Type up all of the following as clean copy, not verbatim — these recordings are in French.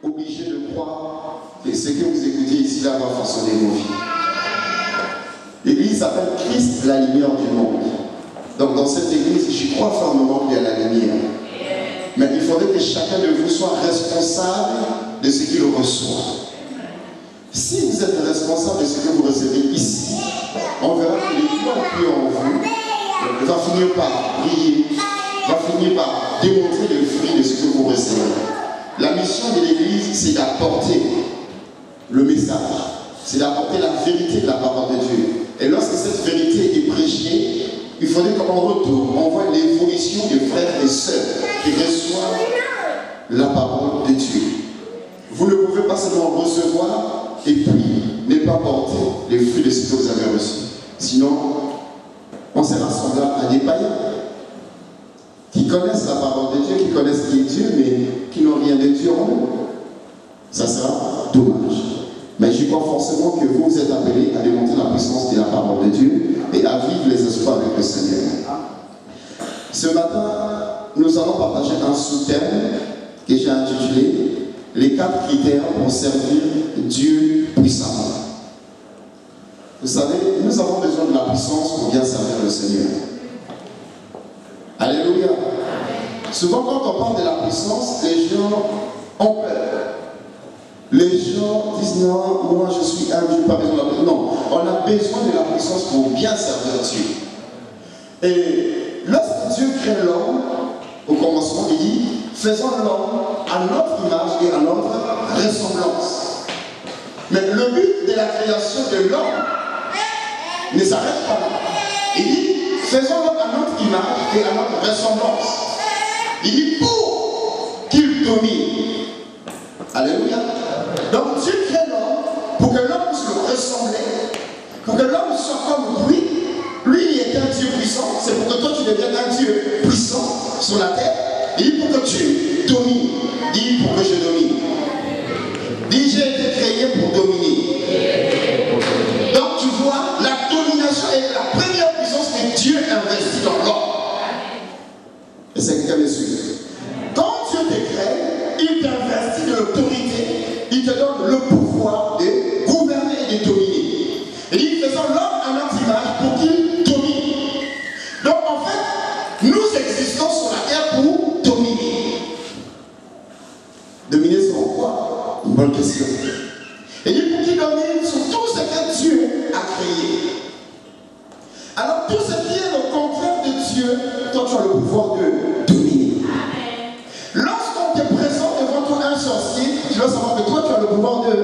obligé de croire que ce que vous écoutez ici là va façonner vos vies. L'église s'appelle Christ, la lumière du monde. Donc dans cette église, j'y crois fermement qu'il y a la lumière. Mais il faudrait que chacun de vous soit responsable de ce qu'il reçoit. Si vous êtes responsable de ce que vous recevez ici, on verra que l'étoile qui est en vous va finir par briller, va finir par démontrer le fruit de ce que vous recevez. La mission de l'église, c'est d'apporter le message, c'est d'apporter la vérité de la parole de Dieu. Et lorsque cette vérité est prêchée, il faudrait qu'en retour, on voit l'évolution des frères et sœurs qui reçoivent la parole de Dieu. Vous ne pouvez pas seulement recevoir et puis ne pas porter les fruits de ce que vous avez reçu. Sinon, on sera semblable à des païens qui connaissent la parole de Dieu, qui connaissent qui est Dieu, mais qui n'ont rien de Dieu en eux. Ça sera dommage. Mais je crois forcément que vous êtes appelés à démontrer la puissance de la parole de Dieu et à vivre les espoirs avec le Seigneur. Ce matin, nous allons partager un sous-thème que j'ai intitulé « Les 4 critères pour servir Dieu puissamment ». Vous savez, nous avons besoin de la puissance pour bien servir le Seigneur. Alléluia. Souvent quand on parle de la puissance, les gens ont peur. Les gens disent non, moi je suis un Dieu, pas besoin de la puissance. Non, on a besoin de la puissance pour bien servir Dieu. Et lorsque Dieu crée l'homme, au commencement, il dit faisons l'homme à notre image et à notre ressemblance. Mais le but de la création de l'homme ne s'arrête pas là. Il dit faisons l'homme à notre image et à notre ressemblance. Il dit pour qu'il domine. Alléluia. Donc Dieu crée l'homme pour que l'homme puisse le ressembler, pour que l'homme soit comme lui. Lui, il est un Dieu puissant. C'est pour que toi tu deviennes un Dieu puissant sur la terre. Il dit pour que tu domines. Il dit pour que je domine. Il dit j'ai été créé pour dominer. Donc tu vois, la domination est la première puissance que Dieu investit dans l'homme. Et c'est quelqu'un de suivre. Quand Dieu te crée, il t'investit de l'autorité, il te donne le pouvoir de gouverner et de dominer. Et il dit faisons l'homme à notre image pour qu'il domine. Donc en fait, nous existons sur la terre pour dominer. Dominer sur quoi? Une bonne question. Et il dit pour qu'il domine sur tout ce que Dieu a créé. Alors tout ce qui est le contraire de Dieu, toi tu as le pouvoir de dominer. Lorsqu'on te présente devant toi un sorcier, tu dois savoir que toi tu as le pouvoir de...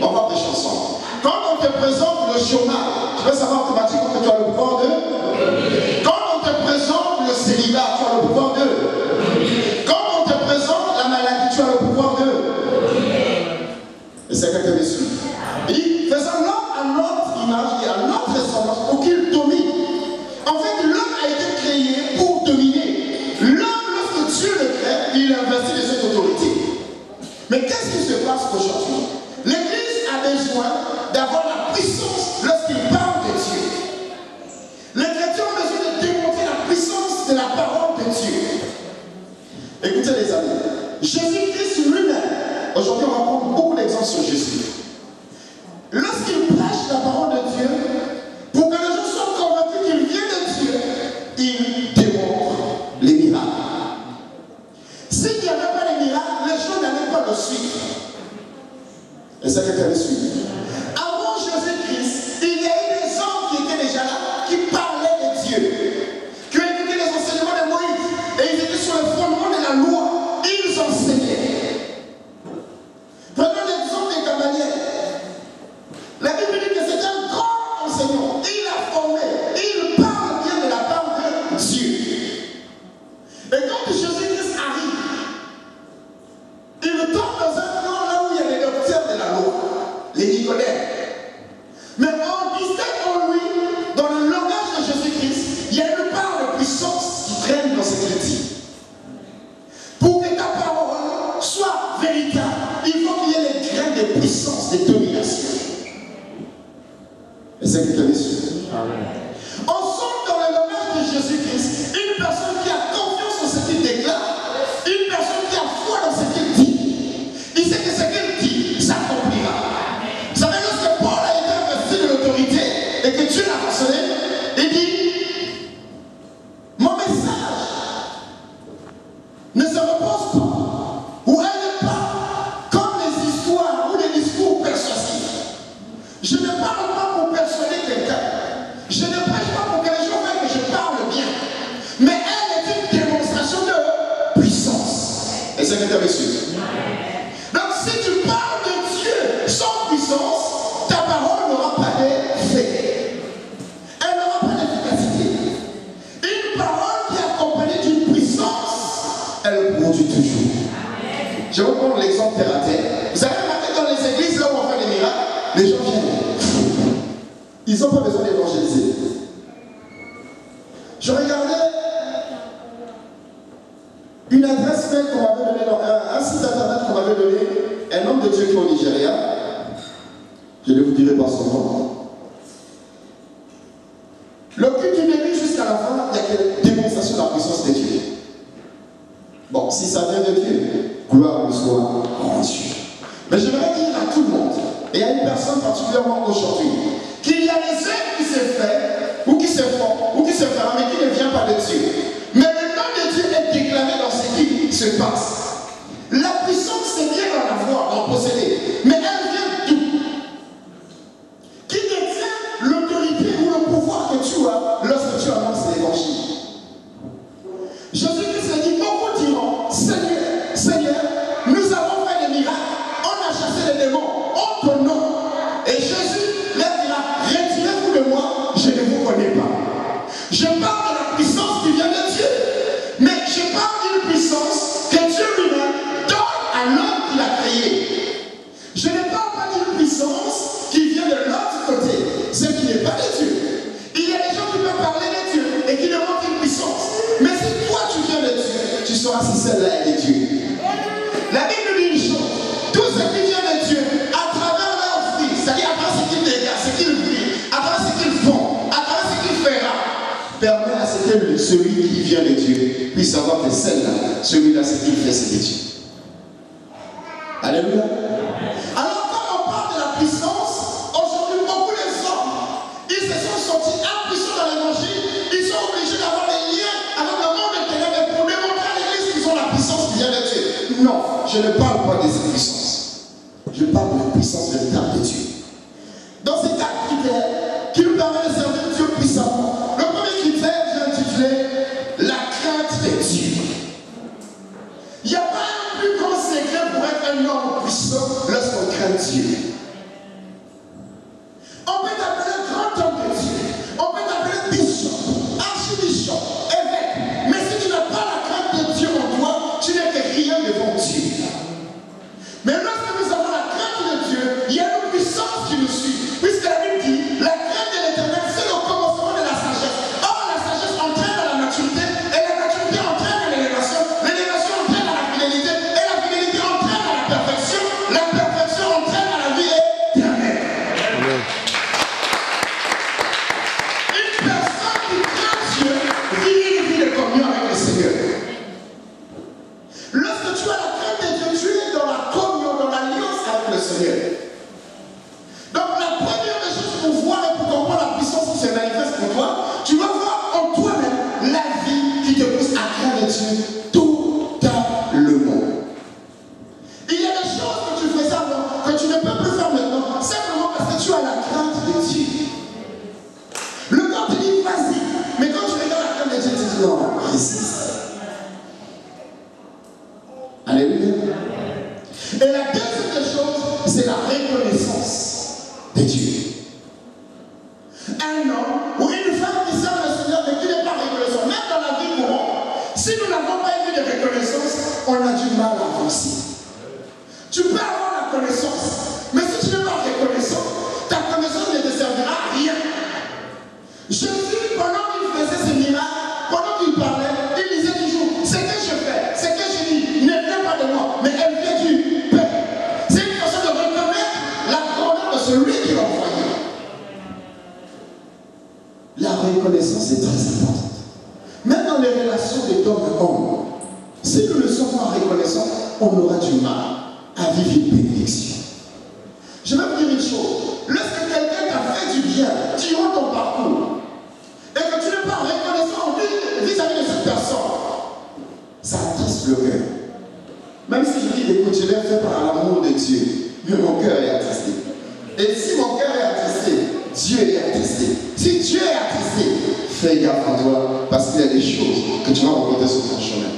On va prêcher ensemble. Quand on te présente le chômage, tu dois savoir automatiquement que tu as le pouvoir de... Quand on te présente le célibat, tu as le pouvoir de... Quand on te présente la maladie, tu as le pouvoir de... Et c'est quelqu'un de suite. Il dit, faisons l'homme à notre image et à notre ressemblance pour qu'il domine. En fait, l'homme a été créé pour dominer. L'homme, lorsque Dieu le crée, il investit de cette autorité. Mais qu'est-ce qui se passe aujourd'hui? L'Église a besoin d'avoir la puissance lorsqu'il parle de Dieu. Les chrétiens ont besoin de démontrer la puissance de la parole de Dieu. Écoutez les amis, Jésus-Christ lui-même, aujourd'hui on va prendre beaucoup d'exemples sur Jésus. Lorsqu'il prêche la parole de Dieu, pour que les gens soient convaincus qu'il vient de Dieu, il démontre les miracles. S'il n'y avait pas les miracles, les gens n'allaient pas le suivre. Et c'est quelqu'un le suit. Avant Jésus-Christ, il y a eu des hommes qui étaient déjà là, qui parlaient de Dieu, qui ont écouté les enseignements de Moïse, et ils étaient sur le fondement de la loi, ils enseignaient. Prenons l'exemple de Gamaliel. La Bible dit que c'est un grand enseignant. Il a formé, il parle bien de la part de Dieu. Et quand Jésus-Christ arrive, il tombe dans un camp là où il y a les docteurs de la loi, les Nicodèmes. Mais on distingue en lui, dans le langage de Jésus-Christ, il y a une part de puissance qui traîne dans cette écriture. Pour que ta parole soit véritable, il faut qu'il y ait les graines de puissance, de domination. Et c'est quelqu'un de suite. On sent dans le langage de Jésus-Christ Est-ce que tu as reçu? Donc si tu parles de Dieu sans puissance, ta parole n'aura pas d'effet. Elle n'aura pas d'efficacité. Une parole qui est accompagnée d'une puissance, elle produit toujours. Je vais prendre l'exemple terre à terre. Vous avez remarqué dans les églises là où on fait des miracles, les gens viennent. Ils n'ont pas besoin d'évangéliser. Je regardais une adresse mail qu'on m'avait donnée, un site internet qu'on m'avait donné, un homme de Dieu qui est au Nigeria. Je ne vous dirai pas son nom. Le culte du début jusqu'à la fin, il y a quelle démonstration de la puissance de Dieu. Bon, si ça vient de Dieu, gloire lui soit rendue. Mais j'aimerais dire à tout le monde, et à une personne particulièrement aujourd'hui, qu'il y a des œuvres qui se font, ou qui se font, ou qui se feront, mais qui ne viennent pas de Dieu. Mais le nom de Dieu est déclaré dans ce qui se passe. La puissance, c'est bien d'en avoir, d'en posséder, mais elle vient d'où? Qui détient l'autorité ou le pouvoir que tu as lorsque tu annonces l'évangile? Jésus-Christ a dit, beaucoup diront, Seigneur, Seigneur, nous avons fait des miracles, on a chassé les démons, en ton nom. Et Jésus leur dira, retirez-vous de moi, je ne vous connais pas. Je parle de la puissance qui vient de Dieu, mais je parle d'une puissance que Dieu lui-même donne à l'homme qu'il a créé. Je ne parle pas d'une puissance qui vient de l'autre côté, celle qui n'est pas de Dieu. Il y a des gens qui peuvent parler de Dieu et qui demandent une puissance. Mais si toi tu viens de Dieu, tu sauras si celle-là est de Dieu. La Bible dit une chose, tout ce qui vient de Dieu, à travers leur vie, c'est-à-dire à travers ce qu'ils dégagent, ce qu'ils vivent, à travers ce qu'ils font, à travers ce qu'ils feront, permet à ce que celui qui vient de Dieu puisse savoir que celle-là, celui-là, ce qu'il fait, c'est de Dieu. Alléluia. Alors quand on parle de la puissance, aujourd'hui beaucoup de hommes, ils se sont sentis impuissants dans l'évangile, ils sont obligés d'avoir des liens avec le monde des ténèbres pour démontrer à l'église qu'ils ont la puissance qui vient de Dieu. Non, je ne parle pas de cette puissance. Je parle de la puissance véritable de Dieu. Dans ces quatre critères qui nous permettent de servir Dieu puissamment, le premier critère, j'ai intitulé la crainte de Dieu. Il n'y a pas un plus grand secret pour être un homme puissant lorsqu'on craint Dieu. On peut t'appeler grand homme de Dieu, on peut t'appeler bishop, archibishop, évêque, mais si tu n'as pas la crainte de Dieu en toi, tu n'es que rien devant Dieu. Mais lorsque nous avons la crainte de Dieu, il y a une puissance qui nous suit, puisque la Bible dit, la crainte de l'Éternel, c'est le commencement de la sagesse. Or, la sagesse entraîne à la maturité, et la maturité entraîne à l'élévation entraîne à la fidélité, et la fidélité entraîne à la perfection entraîne à la vie éternelle. Une personne qui craint Dieu vit une vie de communion avec le Seigneur. Lorsque tu as la crainte de Dieu, tu es dans la communion, dans l'alliance avec le Seigneur. Donc la première des choses pour voir et pour comprendre la puissance qui se manifeste pour toi, tu vas voir en toi-même la vie qui te pousse à craindre Dieu totalement. Il y a des choses que tu faisais avant, que tu ne peux plus faire maintenant, simplement parce que tu as la crainte de Dieu. Le corps te dit vas-y, mais quand tu regardes la crainte de Dieu, tu dis non, résiste. Alléluia. Et la deuxième des choses, c'est la reconnaissance de Dieu. Un homme ou une femme qui sert le Seigneur mais qui n'est pas reconnaissant, même dans la vie courante, si nous n'avons pas une vie de reconnaissance, on a du mal à avancer. Tu peux avoir la connaissance, mais si tu n'es pas reconnaissant, ta connaissance ne te servira à rien. Jésus, pendant qu'il faisait ses miracles, pendant qu'il parlait, il disait toujours, ce que je fais, ce que je dis, ne vient pas de moi, mais elle vient du Père. C'est une façon de reconnaître la grandeur de celui qui l'a envoyé. La reconnaissance est très importante. Même dans les relations d'homme à homme, si nous ne sommes pas reconnaissants, on aura du mal à vivre une bénédiction. Je vais vous dire une chose. Lorsque quelqu'un t'a fait du bien durant ton parcours, et que tu n'es pas reconnaissant vis-à-vis de cette personne, ça attriste le cœur. Même si je dis, écoute, je l'ai fait par l'amour de Dieu, mais mon cœur est attristé. Et si mon cœur est attristé, Dieu est attristé. Si Dieu est attristé, fais gaffe à toi, parce qu'il y a des choses que tu vas rencontrer sur ton chemin.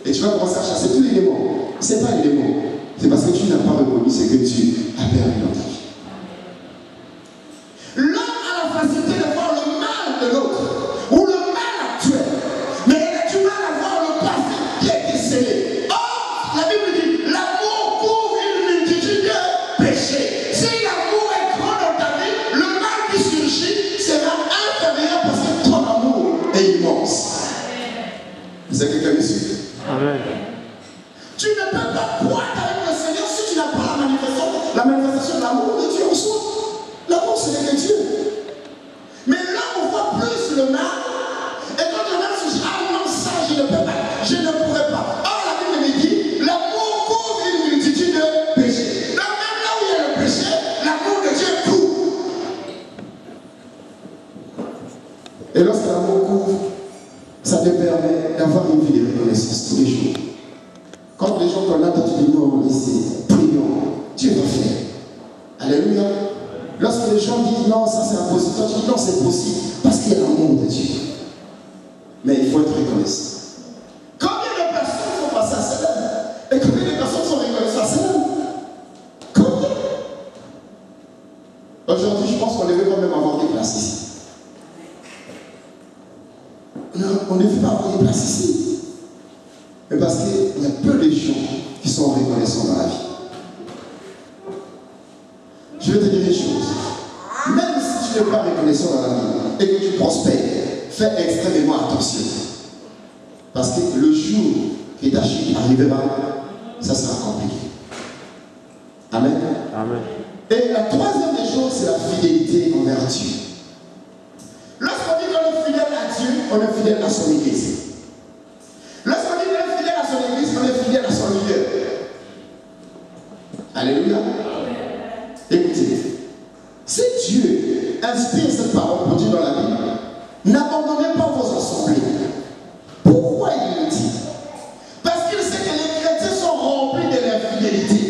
Et tu tu vas commencer à chasser tous les démons. Ce n'est pas les démons. C'est parce que tu n'as pas reconnu ce que tu as perdu dans ta vie. L'homme a la facilité de voir le mal de l'autre, ou le mal actuel, mais il a du mal à voir le passé qui a été scellé. Or, la Bible dit, l'amour couvre une multitude de péchés. Si l'amour est grand dans ta vie, le mal qui surgit sera inférieur parce que ton amour est immense. Vous avez quelqu'un ici? Amen. Tu ne peux pas croire avec le Seigneur si tu n'as pas la manifestation de l'amour de Dieu en soi. L'amour, ce n'est que Dieu. Mais là, on voit plus le mal. Et quand le mal se dit, ah non, ça, je ne peux pas, je ne pourrais pas. Or, la Bible me dit, l'amour couvre une multitude de péchés. Donc, même là où il y a le péché, l'amour de Dieu couvre. Et lorsque l'amour couvre, ça te permet d'avoir une vie de reconnaissance tous les jours. Quand les gens t'en attendent, tu dis non, laissez, prions, Dieu va faire. Alléluia. Lorsque les gens disent non, ça c'est impossible, toi tu dis non, c'est possible, parce qu'il y a l'amour de Dieu. Mais il faut être reconnaissant. Combien de personnes sont passées à Célèbre? Et combien de personnes sont reconnaissantes à Célèbre? Combien? Aujourd'hui, je pense qu'on devait quand même avoir des places ici. Non, on ne devait pas avoir des places ici. Mais parce qu'il y a peu de gens qui sont reconnaissants dans la vie. Je vais te dire une chose. Même si tu n'es pas reconnaissant dans la vie et que tu prospères, fais extrêmement attention. Parce que le jour que ta chute arrivera, ça sera compliqué. Amen. Amen. Et la troisième des choses, c'est la fidélité envers Dieu. Lorsqu'on dit qu'on est fidèle à Dieu, on est fidèle à son Église. Lorsqu'on dit qu'on est fidèle à son Église, on est fidèle à son leader. Alléluia. Écoutez, si Dieu inspire cette parole pour dire dans la Bible, n'abandonnez pas vos assemblées. Pourquoi il le dit? Parce qu'il sait que les chrétiens sont remplis de l'infidélité.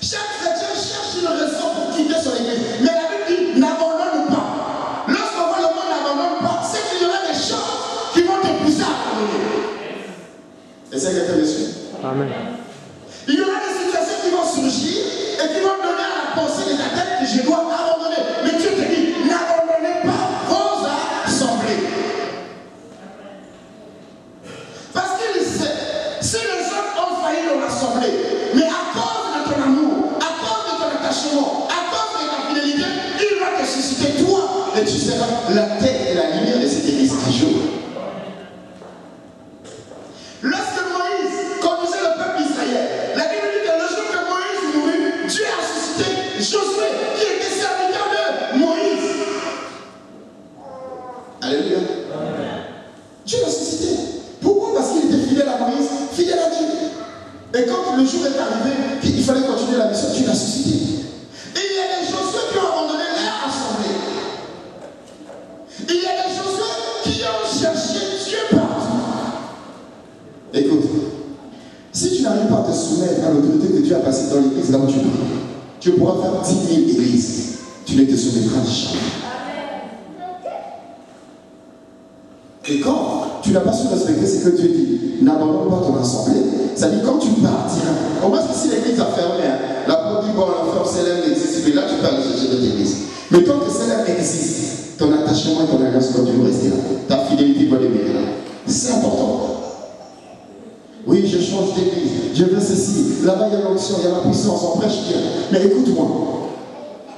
Chaque chrétien cherche une raison pour quitter son église. Mais la Bible dit, n'abandonne pas. Lorsqu'on voit le monde n'abandonne pas, c'est qu'il y aura des choses qui vont te pousser à abandonner. Et c'est quelqu'un de suite. Amen. Il y aura des situations qui vont surgir et qui vont donner à la pensée de ta tête que je dois abandonner. Mais Dieu te dit, n'abandonnez pas vos assemblées. Parce qu'il sait, si les autres ont failli dans l'assemblée, mais à cause de ton amour, à cause de ton attachement, à cause de ta fidélité, il va te susciter toi et tu seras la tête et la lumière de cette église un jour. Lorsque Moïse conduisait le peuple d'Israël, la Bible dit que le jour que Moïse mourut, Dieu a suscité Josué qui était serviteur de Moïse. Alléluia. Dieu l'a suscité. Pourquoi? Parce qu'il était fidèle à Moïse, fidèle à Dieu. Et quand le jour est arrivé, qu'il fallait continuer la mission, Dieu l'a suscité. Et il y a des Josué qui ont abandonné leur assemblée. Il y a des Josué qui ont cherché Dieu partout. Écoute, si tu n'arrives pas à te soumettre à l'autorité que Dieu a passée dans l'église là où tu pries, tu pourras faire 10 000 églises. Tu ne te soumettras jamais. Et quand tu n'as pas su respecter ce que Dieu dit, n'abandonne pas ton assemblée. Ça dit quand tu partiras. Au moins si l'église a fermé, la porte dit bon, l'enfer Célèbre existe, mais là tu peux aller chercher d'autres églises. Mais tant que Célèbre existe, ton attachement et ton alliance doivent toujours rester là. Ta fidélité doit demeurer là. C'est important. Oui, je change d'église, je veux ceci, là-bas il y a l'onction, il y a la puissance, on prêche bien. Mais écoute-moi,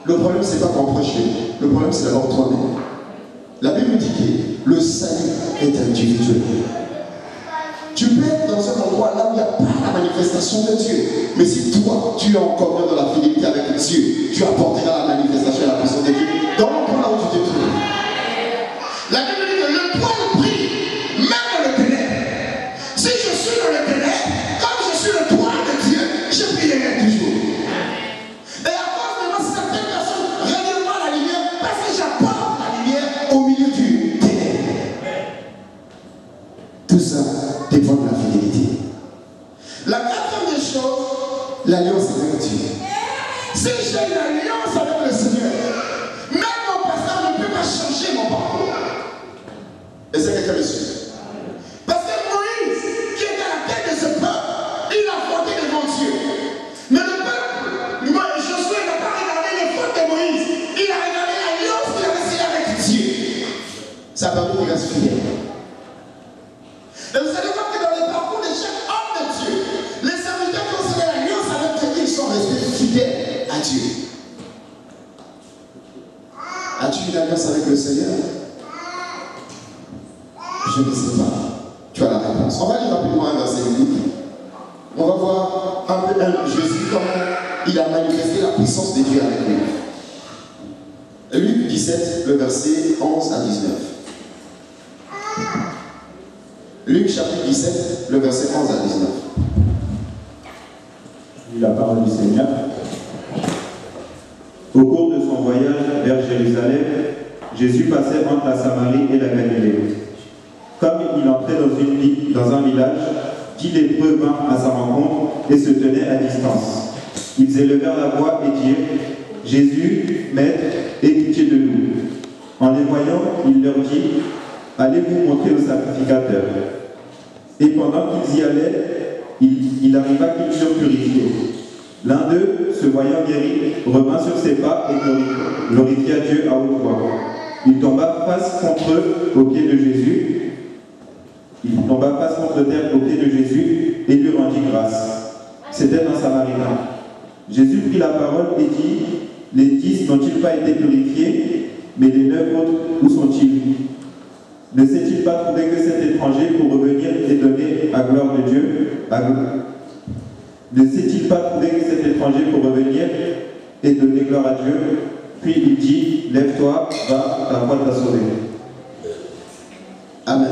le problème c'est pas qu'on prêche bien, le problème c'est d'abord toi-même. La Bible dit que le salut est individuel. Tu peux être dans un endroit là où il n'y a pas la manifestation de Dieu. Mais si toi, tu es en commun dans la fidélité avec Dieu, tu apporteras la manifestation et la puissance de Dieu dans l'endroit là où tu te trouves. La Bible dit que le poil brille, même dans le ténèbres. Si je suis dans le ténèbres, comme je suis le poil de Dieu, je brillerai toujours. Et à cause de moi, certaines personnes réellement la lumière, parce que j'apporte la lumière au milieu du ténèbre. Tout ça dépend de la fidélité. La quatrième des choses, l'alliance avec Dieu. Si j'ai une alliance avec le Seigneur, même mon pasteur ne peut pas changer mon parcours. Et c'est quelqu'un de suite. Parce que Moïse Et vous allez voir que dans les parcours de chaque homme de Dieu, les serviteurs qui ont scellé l'alliance avec Dieu, ils sont restés fidèles à Dieu. As-tu une alliance avec le Seigneur? Je ne sais pas. Tu as la réponse. On va lire rapidement un verset biblique. On va voir un peu Jésus, comment il a manifesté la puissance de Dieu avec lui. Luc 17, le verset 11 à 19. Luc chapitre 17, le verset 11 à 19. Je lis la parole du Seigneur. Au cours de son voyage vers Jérusalem, Jésus passait entre la Samarie et la Galilée. Comme il entrait dans un village, 10 lépreux vinrent à sa rencontre et se tenaient à distance. Ils élevèrent la voix et dirent « Jésus, Maître, aie pitié de nous. » En les voyant, il leur dit « Allez vous montrer au sacrificateur. » Et pendant qu'ils y allaient, il arriva qu'ils furent purifiés. L'un d'eux, se voyant guéri, revint sur ses pas et glorifia Dieu à haute voix. Il tomba face contre eux au pied de Jésus. Il tomba face contre terre au pied de Jésus et lui rendit grâce. C'était un Samaritain. Jésus prit la parole et dit « Les 10 n'ont-ils pas été purifiés? Mais les 9 autres, où sont-ils? Ne s'est-il pas trouvé que cet étranger pour revenir et donner à gloire de Dieu Ne s'est-il pas trouvé que cet étranger pour revenir et donner gloire à Dieu? Puis il dit « Lève-toi, va, ta foi t'a sauvé. » Amen.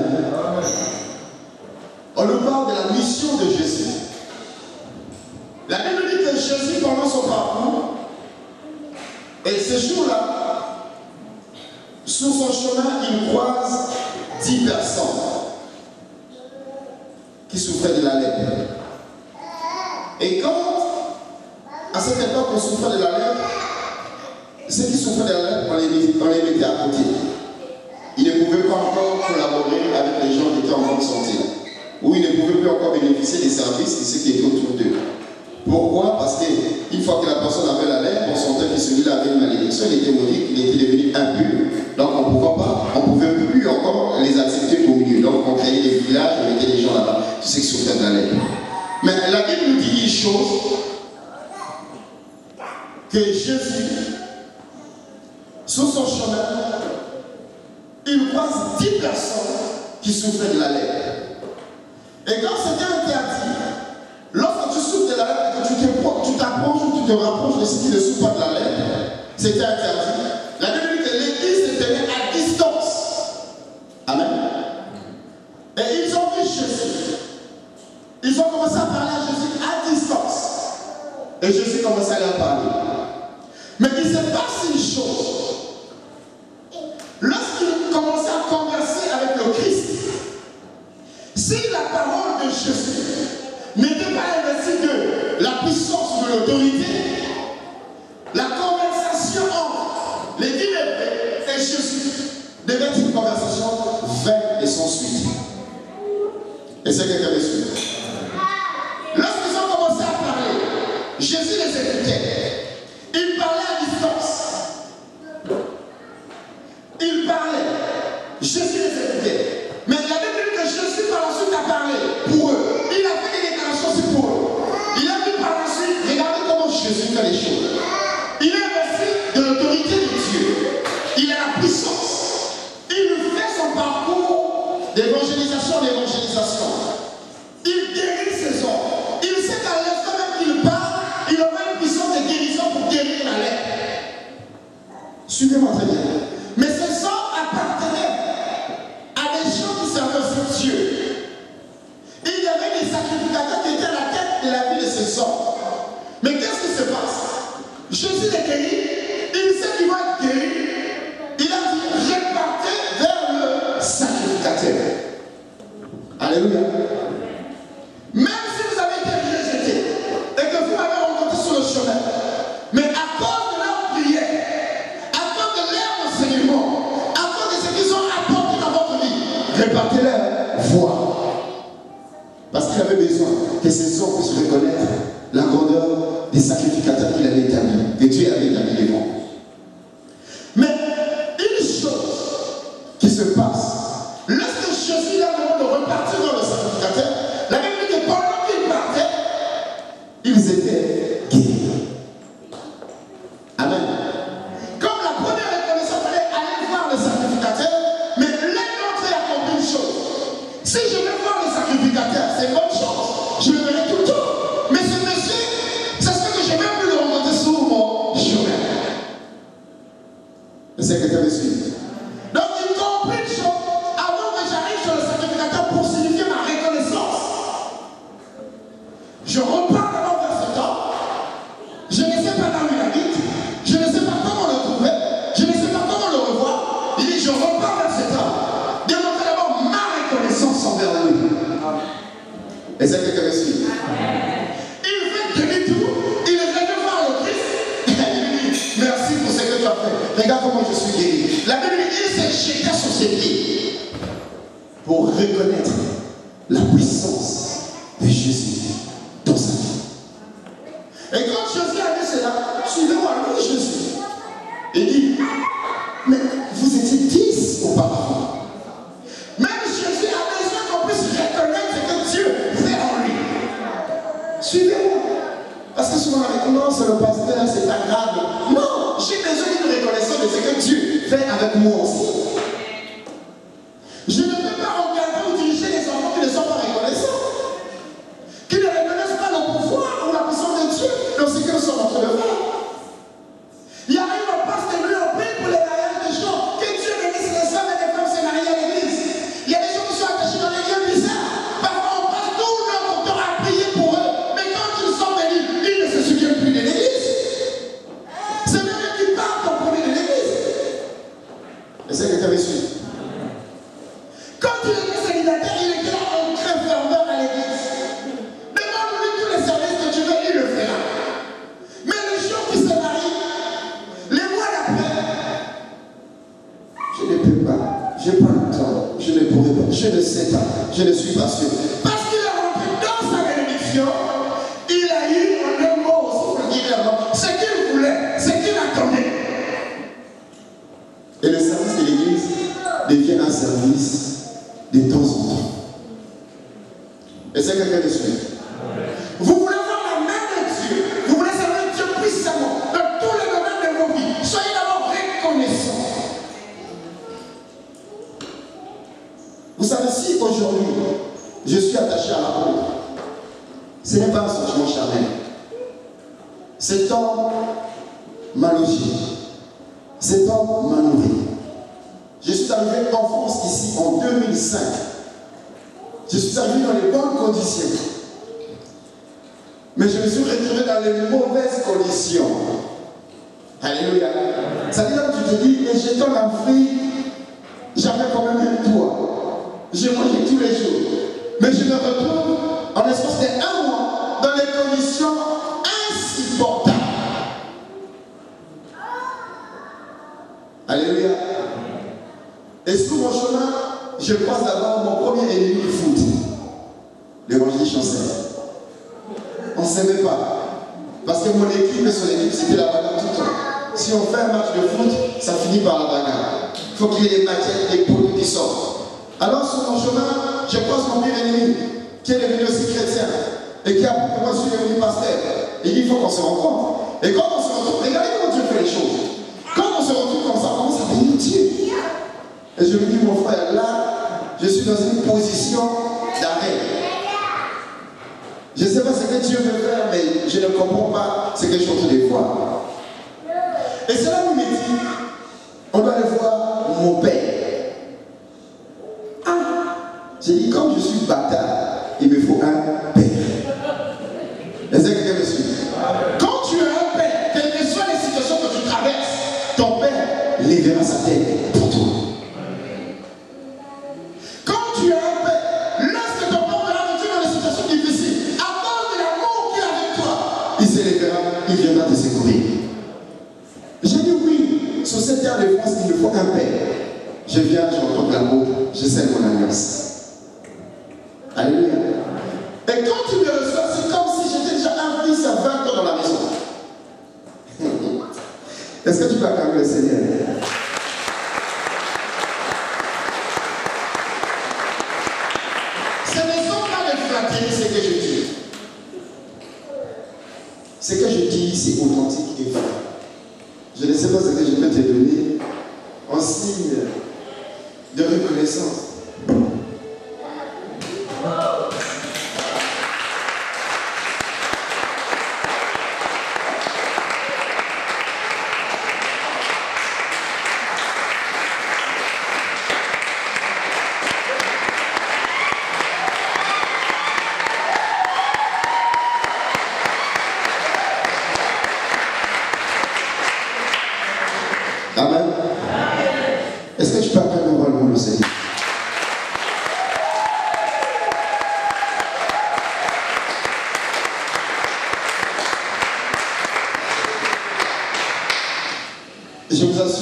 On nous parle de la mission de Jésus. La Bible dit que Jésus, pendant son parcours, et ce jour-là, sur son chemin, il croise 10 personnes qui souffraient de la lèpre. Et quand, à cette époque, on souffrait de la lèpre, ceux qui souffraient de la lèpre, on les mettait à côté. Ils ne pouvaient pas encore collaborer avec les gens qui étaient en bonne santé. Ou ils ne pouvaient plus encore bénéficier des services de ceux qui étaient autour d'eux. Pourquoi? Parce qu'une fois que la personne avait la lèpre, on sentait que celui-là avait une malédiction, il était maudit, il était devenu impur. Donc on ne pouvait plus encore les accepter au milieu. Donc on créait des villages, on mettait des gens là-bas, tous ceux qui souffraient de la lèpre. Mais la Bible nous dit une chose, que Jésus, sur son chemin, il croise 10 personnes qui souffraient de la lèpre. Et quand c'était interdit, lorsque tu souffres de la lèpre et que tu t'approches ou tu te rapproches de ceux qui ne souffrent pas de la lèpre, c'était interdit. La Bible dit que l'Église se tenait à distance. Amen. Et ils ont vu Jésus. Ils ont commencé à parler à Jésus à distance. Et Jésus commençait à leur parler. Mais il se passe une chose. Lorsqu'il commençait à converser avec le Christ, si la parole de Jésus n'était pas investie de la puissance ou de l'autorité, la conversation entre les 10 lépreux et Jésus devait être une conversation vaine et sans suite. Et c'est quelqu'un qui suit. Lorsqu'ils ont commencé à parler, Jésus les écoutait. Il parlait à distance. Il parlait. Jésus les écoutait. Mais la Bible dit que Jésus par la suite a parlé pour eux. Il a fait des déclarations aussi pour eux. Il a dit par la suite, regardez comment Jésus fait les choses. Il est investi de l'autorité de Dieu. Il a la puissance. Il fait son parcours d'évangélisation. Il guérit ses hommes. Il sait qu'à l'instant même qu'il parle, il aura une puissance de guérison pour guérir la lèpre. Suivez-moi très bien. Mais ces hommes appartenaient à des gens qui servaient aussi Dieu. Il y avait des sacrificateurs qui étaient à la tête de la vie de ces hommes. Mais qu'est-ce qui se passe? Jésus les guérit, il sait qu'il va être guéri. Il a dit, repartez vers le sacrificateur. Alléluia. Même si vous avez été rejeté et que vous m'avez rencontré sur le chemin, mais à cause de leur prière, à cause de leur enseignement, à cause de ce qu'ils ont apporté dans votre vie, répartez leur voix. Parce qu'il avait besoin que ces hommes puissent reconnaître la grandeur des sacrificateurs qu'il avait établis, que Dieu avait établis devant. Mais une chose qui se passe, lorsque Jésus leur demande de repartir dans le sacrificateur, Si je vais voir les sacrificateurs, c'est bonne chose. Je le verrai tout le temps. Mais ce monsieur, ça se fait que je n'ai même plus le rencontrer sur mon chemin. Le secrétaire me suit. Donc il comprend une chose. Avant que j'arrive sur le sacrificateur pour signifier ma reconnaissance, je repars d'abord vers cet homme. Je ne sais pas là où il habite. Je ne sais pas comment le trouver. Je ne sais pas comment le revoir. Il dit, je repars vers cet homme. Démontrer d'abord ma reconnaissance envers lui. Et c'est quelqu'un me suit. Il fait demi-tour. Il est venu voir le Christ. Et il lui dit, merci pour ce que tu as fait. Regarde comment je suis guéri. La Bible dit, il s'est jeté sur ses pieds pour reconnaître la puissance de Jésus dans sa vie. Et quand Jésus a dit cela, suivez-moi, lui Jésus. Il dit, mais vous étiez 10 auparavant. Même Jésus a besoin qu'on puisse reconnaître ce que Dieu fait en lui. Suivez-moi. Parce que souvent on dit, non, c'est le pasteur, c'est pas grave. Non, j'ai besoin d'une reconnaissance de ce que Dieu fait avec moi aussi. Je ne peux pas regarder ou diriger les enfants qui ne sont pas reconnaissants, qui ne reconnaissent pas le pouvoir ou la puissance de Dieu dans ce que nous sommes en train de faire. Il arrive au poste de lui, on prie pour les mariages des gens, que Dieu bénisse les hommes et les femmes se marient à l'église. Il y a des gens qui sont attachés dans les lieux bizarres. Parfois on passe tout notre temps à prier pour eux, mais quand ils sont bénis, ils ne se souviennent plus de l'église. C'est même eux qui partent en premier de l'église. Et c'est que tu avais suivi. Quand il était célibataire, il était là en très ferveur à l'église. Demande-lui tous les services que tu veux, il le fera. Mais le jour qui se marie, les mois d'après, je ne peux pas, je n'ai pas le temps, je ne pourrai pas, je ne sais pas, je ne suis pas sûr. Parce qu'il est rentré dans sa bénédiction, il a eu en un mot aussi pour le dire clairement, ce qu'il voulait, ce qu'il attendait. Et le service de l'église devient un service de temps en temps. Et c'est quelqu'un de suite. Vous voulez voir la main de Dieu, vous voulez servir Dieu puissamment dans tous les domaines de vos vies. Soyez d'abord reconnaissants. Vous savez, si aujourd'hui je suis attaché à la peau, ce n'est pas un sentiment charnel. Cet homme m'a logé, cet homme m'a nourri. Je suis arrivé en France ici en 2005. Je suis arrivé dans les bonnes conditions. Mais je me suis retrouvé dans les mauvaises conditions. Alléluia. Ça veut dire que tu te dis, et j'étais en Afrique, j'avais quand même un toit. J'ai mangé tous les jours. Mais je me retrouve en l'espace d'1 mois dans les conditions insupportables. Alléluia. Et sur mon chemin, je croise d'abord mon premier ennemi du foot, l'évangéliste Chancel. On ne s'aimait pas. Parce que mon équipe et son équipe, c'était la bagarre tout le temps. Si on fait un match de foot, ça finit par la bagarre. Il faut qu'il y ait des matières, des produits qui sortent. Alors sur mon chemin, je croise mon pire ennemi, qui est devenu aussi chrétien, et qui a pour moi suis devenu pasteur. Il dit, il faut qu'on se rencontre. Et quand on se retrouve, regardez comment Dieu fait les choses. Quand on se retrouve comme ça, on commence à bénir Dieu. Et je lui dis, mon frère, là, je suis dans une position d'arrêt. Je ne sais pas ce que Dieu veut faire, mais je ne comprends pas ce que je suis en train de voir. Et cela nous dit, on doit aller voir mon père. Ah, j'ai dit, comme je suis bâtard, il me faut un père. Est-ce que quelqu'un me suit? Quand tu as un père, quelles que soient les situations que tu traverses, ton père lèvera sa tête pour toi. Quand tu as un père, lorsque ton père verra que tu es dans des situations difficiles, à cause de l'amour qu'il a avec toi, il se lèvera, il viendra te secourir. J'ai dit oui, sur cette terre de France, il me faut un père. Je viens, je rencontre l'amour, je scelle mon alliance. Alléluia. Et quand tu me reçois, c'est comme si j'étais déjà un fils à 20 ans dans la maison. Est-ce que tu peux acclamer le Seigneur? Ce ne sont pas des flatteries, ce que je dis. Ce que je dis, c'est authentique et vrai. Je ne sais pas ce que je peux te donner en signe de reconnaissance.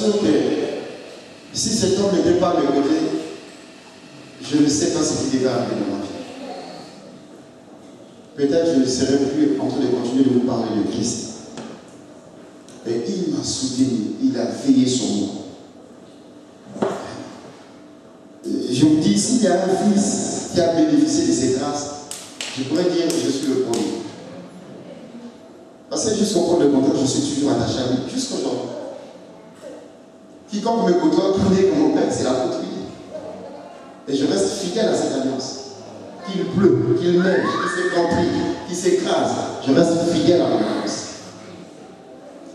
assure que si cet homme n'était pas à mes côtés, je ne sais pas ce qui devait arriver dans ma vie. Peut-être je ne serais plus en train de continuer de vous parler de Christ. Et il m'a soutenu, il a veillé sur moi. Je vous dis, s'il y a un fils qui a bénéficié de ces grâces, je pourrais dire que je suis le premier. Parce que jusqu'au point de contact, je suis toujours attaché à lui, jusqu'aujourd'hui. Quiconque me côtoie connaît que mon père, c'est la faute lui. Et je reste fidèle à cette alliance. Qu'il pleut, qu'il neige, qu'il s'éclantille, qu'il s'écrase, je reste fidèle à mon alliance.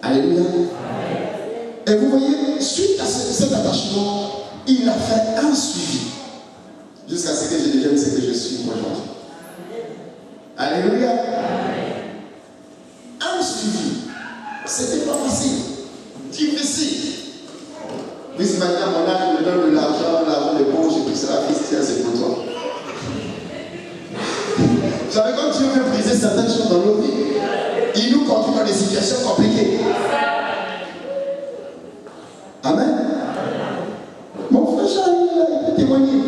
Alléluia. Et vous voyez, suite à cet attachement, il a fait un suivi. Jusqu'à ce que je devienne ce que je suis aujourd'hui. Alléluia. Un suivi. C'était pas facile. Difficile. Oui, ce matin, mon âge me donne de l'argent de poche et tout cela, fils, tiens, c'est pour toi. Vous savez, quand Dieu veut briser certaines choses dans nos vies, il nous conduit dans des situations compliquées. Amen. Mon frère Charles, il peut témoigner.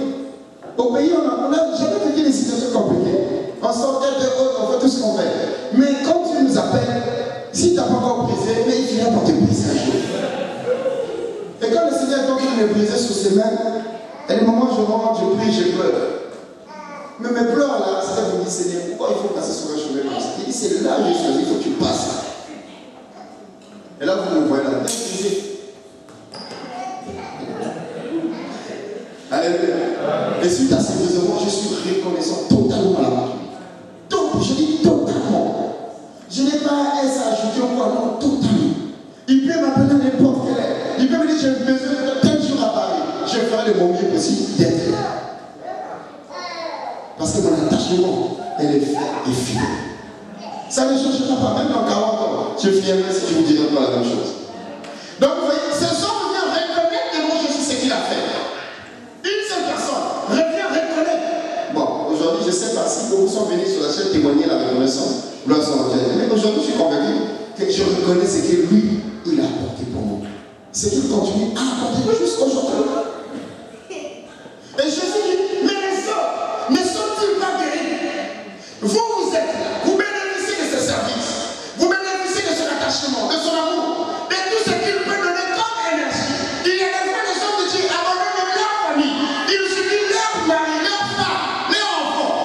Au pays, on n'a jamais vécu des situations compliquées. On sortait de haut, on fait tout ce qu'on fait. Mais quand Dieu nous appelle, si tu n'as pas encore brisé, mais il finira par te briser un jour. Et quand le Seigneur est en train de me briser sur ses mains, et le moment où je rentre, je prie, je pleure. Mais mes pleurs là, c'est ça que je me dis, Seigneur, pourquoi il faut passer sur un chemin comme ça? Il dit, c'est là que j'ai choisi, il faut que tu passes. Et là, vous me voyez là, brisé. Alléluia. Et suite à ces brisements, je suis reconnaissant totalement à la main. Donc, je dis totalement. Je n'ai pas à ajouter au quoi, non, totalement. Il peut m'appeler à n'importe quelle heure. Il peut me dire, j'ai besoin de tel jour à Paris. Je ferai de mon mieux possible d'être là. Parce que mon attachement, elle est faite et fidèle. Ça ne changera pas, même dans 40 ans. Je finirai si je vous dirai pas la même chose. Donc, vous voyez, ce sont venus reconnaître que moi je suis ce qu'il a fait. Une seule personne revient reconnaître. Bon, aujourd'hui, je ne sais pas si beaucoup sont venus sur la chaîne témoigner la reconnaissance. Mais aujourd'hui, je suis convaincu que je reconnais ce que lui, il a apporté pour moi. Ce qu'il continue à apporter jusqu'aujourd'hui. Et Jésus dit, mais les hommes ne sont-ils pas guéris? Vous êtes là, vous bénéficiez de ses services, vous bénéficiez de son attachement, de son amour, de tout ce qu'il peut donner comme énergie. Il y a des fois des hommes de Dieu abandonnent leur famille, ils subissent leur mari, leur femme, leurs enfants,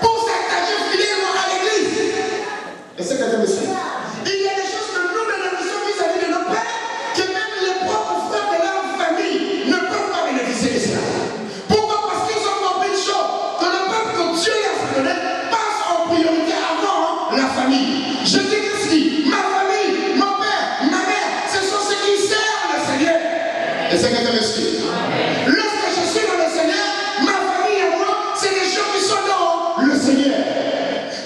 pour s'attacher fidèlement à l'église. Et c'est quelqu'un de ça. Il y a des choses que nous bénéficions vis-à-vis de nos pères, que même les propres frères de leur famille ne peuvent pas bénéficier de cela. Pourquoi? Parce qu'ils ont compris une chose, que le peuple que Dieu leur a donné passe en priorité avant la famille. Jésus-Christ dit, ma famille, mon père, ma mère, ce sont ceux qui servent le Seigneur. Et c'est quelqu'un de suite. Lorsque je suis dans le Seigneur, ma famille et moi, c'est des gens qui sont dans le Seigneur.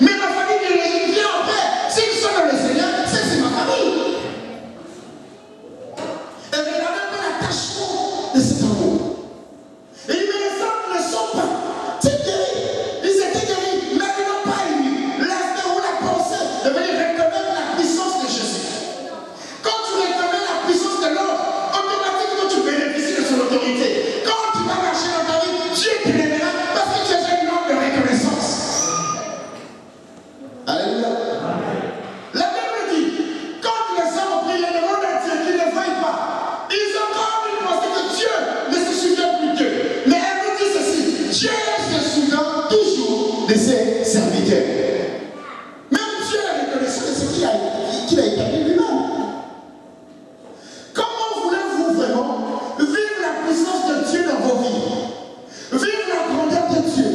Mais ma famille vient après. S'ils sont dans le Seigneur, c'est ma famille. Et regardez un peu l'attachement de cet amour. Et les hommes ne sont pas. C'est guéri. Ils étaient guéris, mais ils n'ont pas eu l'instinct ou la pensée de venir reconnaître la puissance de Jésus. Quand tu reconnais la puissance de l'autre, automatiquement tu bénéficies de son autorité. Quand tu vas marcher dans ta vie, Dieu t'aimera parce que tu es un homme de reconnaissance. Alléluia. La Bible dit, quand les hommes ont prié le monde entier qu'ils ne veuillent pas, ils ont comme une pensée que Dieu ne se souvient plus d'eux. Mais elle nous dit ceci, Dieu se souvient toujours de ses serviteurs. Même Dieu est reconnaissant de ce qu'il a établi lui-même. Comment voulez-vous vraiment vivre la puissance de Dieu dans vos vies? Vivre la grandeur de Dieu,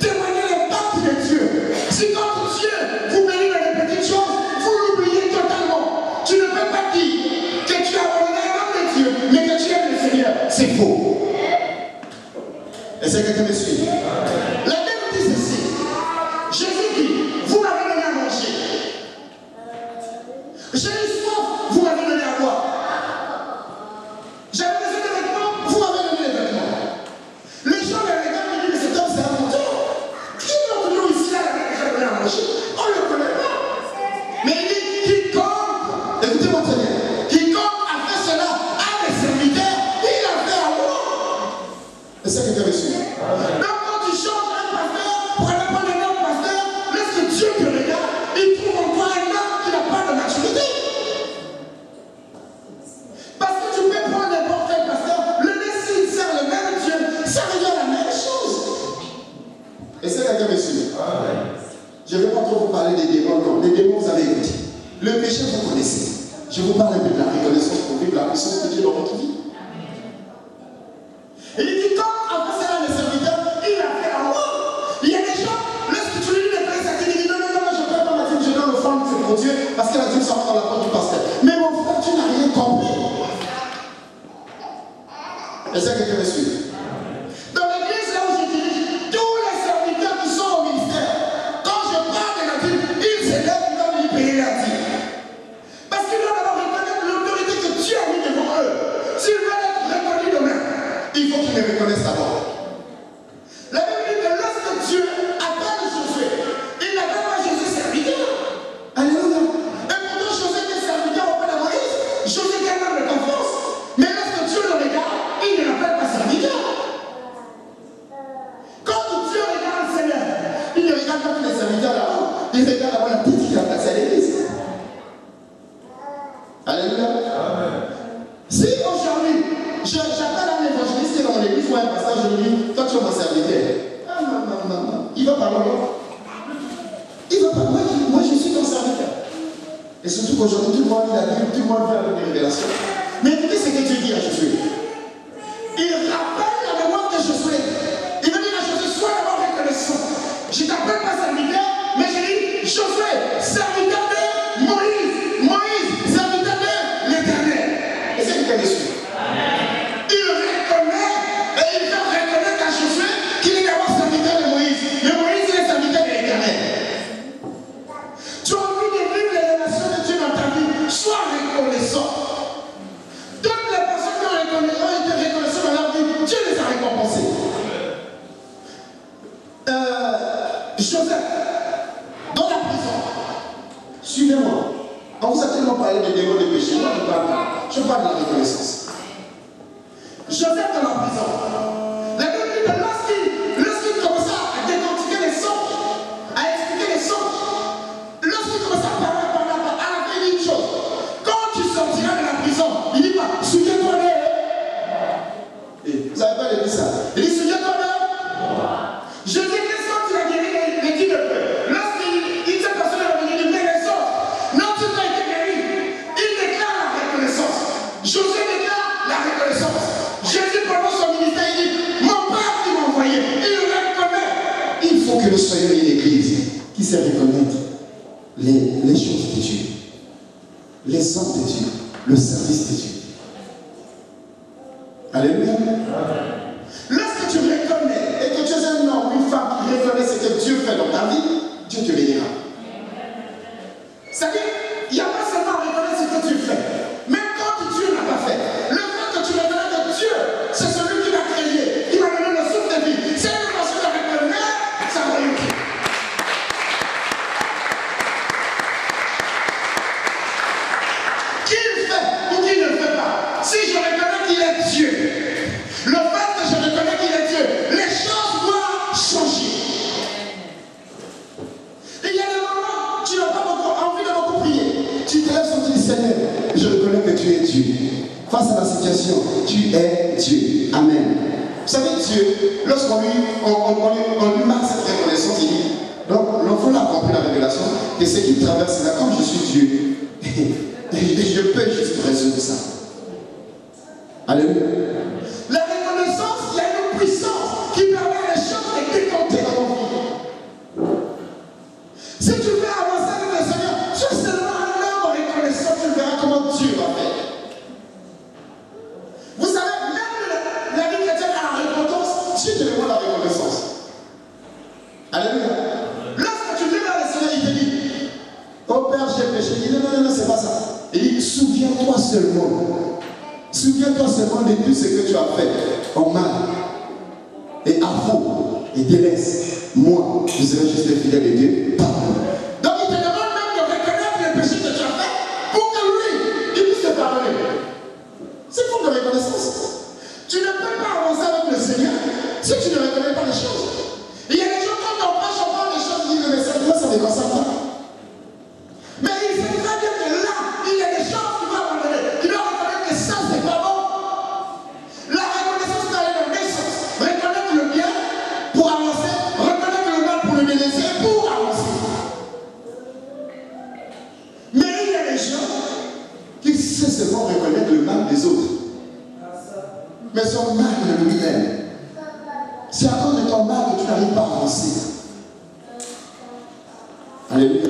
témoigner les pactes de Dieu. Si quand Dieu vous bénit dans les petites choses, vous l'oubliez totalement. Tu ne peux pas dire que tu as abandonné un homme de Dieu, mais que tu aimes le Seigneur. C'est faux. Et c'est quelqu'un me suit. La Bible dit ceci. Jésus dit, vous m'avez donné à manger. J'ai eu soif, vous m'avez donné à boire. J'avais besoin de vêtements, vous m'avez donné les vêtements. Les gens me regardent et disent, mais cet homme c'est un menteur. Qui est toujours ici là, la déjà donné à manger? On ne le connaît pas. Mais il dit, quiconque, écoutez-moi très bien, quiconque a fait cela a le Est-ce que quelqu'un me suit? Je ne vais pas trop vous parler des démons, non. Les démons, vous avez écouté. Le péché, vous connaissez. Je vous parle un peu de la reconnaissance pour vivre la puissance de Dieu dans votre vie. Et il dit, quand après cela, le serviteur, il a fait un mot. Il y a des gens, lorsque tu lui dis les prêts, il dit, non, je ne peux pas ma je donne l'offrande, c'est pour Dieu, parce que la Dieu sort dans la porte du pasteur. Mais mon frère, tu n'as rien compris. Est-ce que quelqu'un me suit? Dans l'église, là où je dirige, tous les serviteurs qui sont au ministère, quand je parle de la Bible, ils s'élèvent, ils doivent lui payer la dîme. Parce qu'ils doivent alors reconnaître l'autorité que Dieu a mis devant eux. S'ils veulent être reconnus demain, il faut qu'ils les reconnaissent d'abord. La Bible dit que lorsque Dieu appelle Josué, il n'appelle pas Josué serviteur. Alléluia. Et pourtant Josué était serviteur auprès de Moïse. Josué était un homme de confiance. Mais lorsque Dieu le regarde, il ne l'appelle pas serviteur. Quand Dieu regarde le Seigneur, il ne regarde pas tous les serviteurs là-haut. Il regarde d'abord la petite qu'il a placée à l'église. Alléluia. Si aujourd'hui, j'appelle un évangéliste dans mon église ou un pasteur, je lui dis, toi tu es mon serviteur. Ah non. Il va pas loin. Il va pas loin. Moi je suis ton serviteur. Et surtout qu'aujourd'hui, tout le monde lit la Bible, tout le monde vient avec des révélations. Mais écoutez ce que Dieu dit à Josué. Il rappelle la mémoire de Josué. Il veut dire à Josué, sois d'abord reconnaissant. Je ne t'appelle pas serviteur, mais je dis, Josué, serviteur de Moïse. Moïse, serviteur de l'Éternel. Et c'est quelqu'un de suite. Il reconnaît et il fait reconnaître à Josué qu'il est d'abord serviteur de Moïse. Mais Moïse, il est serviteur de l'Éternel. Tu as envie de vivre les relations de Dieu dans ta vie. Sois reconnaissant. Toutes les personnes qui ont été reconnaissantes dans leur vie, Dieu les a récompensées. Joseph, dans la prison, suivez-moi. On vous a tellement parlé des démons de péché. Moi, je parle de la reconnaissance. Joseph dans la prison. La Bible dit que lorsqu'il commença à décortiquer les songes, à expliquer les songes, lorsqu'il commença à parler, à la fin, il dit une chose. Quand tu sortiras de la prison, il dit pas, souviens-toi de. Vous n'avez pas dit ça. Il dit, souviens-toi de. Je dis, qu'est-ce que tu as guéri les dix de peu? Lorsqu'il cette personne est revenue, il dit, mais les autres, non, tu n'as été guéri. Il déclare la reconnaissance. José déclare la reconnaissance. Jésus pendant son ministère, il dit, mon Père qui m'a envoyé, il reconnaît. Il faut que nous soyons une église qui sait reconnaître les choses de Dieu, les hommes de Dieu, le service de Dieu. Alléluia. Lorsque tu reconnais et que tu es un homme ou une femme qui reconnaît ce que Dieu fait dans ta vie, Dieu te bénira. C'est-à-dire, il n'y a pas seulement à reconnaître ce que Dieu fait. Même quand Dieu n'a pas fait, le fait que tu reconnais que Dieu, c'est celui qui m'a créé, qui m'a donné le souffle de vie. C'est une façon de reconnaître sa royauté. Qu'il fait ou qu'il ne fait pas, si je reconnais qu'il est Dieu, le fait que je reconnais qu'il est Dieu, les choses doivent changer. Et il y a des moments où tu n'as pas envie de beaucoup prier. Tu te lèves sur le Seigneur, je reconnais que tu es Dieu. Face à la situation, tu es Dieu. Amen. Vous savez, Dieu, lorsqu'on lui marque cette reconnaissance, il dit, donc l'enfant a compris la révélation, et ce qu'il traverse là, comme je suis Dieu, je peux juste résoudre ça. Alléluia. La reconnaissance, il y a une puissance qui permet à les choses de décompter dans nos vies. Si tu veux avancer avec le Seigneur, tu es seulement un homme reconnaissant, tu verras comment Dieu va faire. Vous savez, même la vie chrétienne a la repentance, Dieu te demande la reconnaissance. Alléluia. Lorsque tu viens vers le Seigneur, il te dit, oh Père, j'ai péché. Il dit, non, c'est pas ça. Il dit, souviens-toi seulement. Souviens-toi seulement de tout ce que tu as fait en mal et à faux et délaisse. Moi, je serai juste fidèle et Dieu. Pardon. Donc il te demande même de reconnaître les péchés que tu as fait pour que lui, il puisse te pardonner. C'est une forme de reconnaissance. Tu ne peux pas avancer avec le Seigneur si tu ne reconnais pas les choses. Il y a des gens quand on prêche, on parle des choses qui disent, mais ça ne me concerne pas. Mais il sait très bien que là, il y a des choses qui vont abandonner, qui doivent reconnaître que ça, c'est pas bon. La reconnaissance doit aller dans deux sens. Reconnaître le bien pour avancer, reconnaître le tellement mal que tu n'arrives pas à avancer. Alléluia.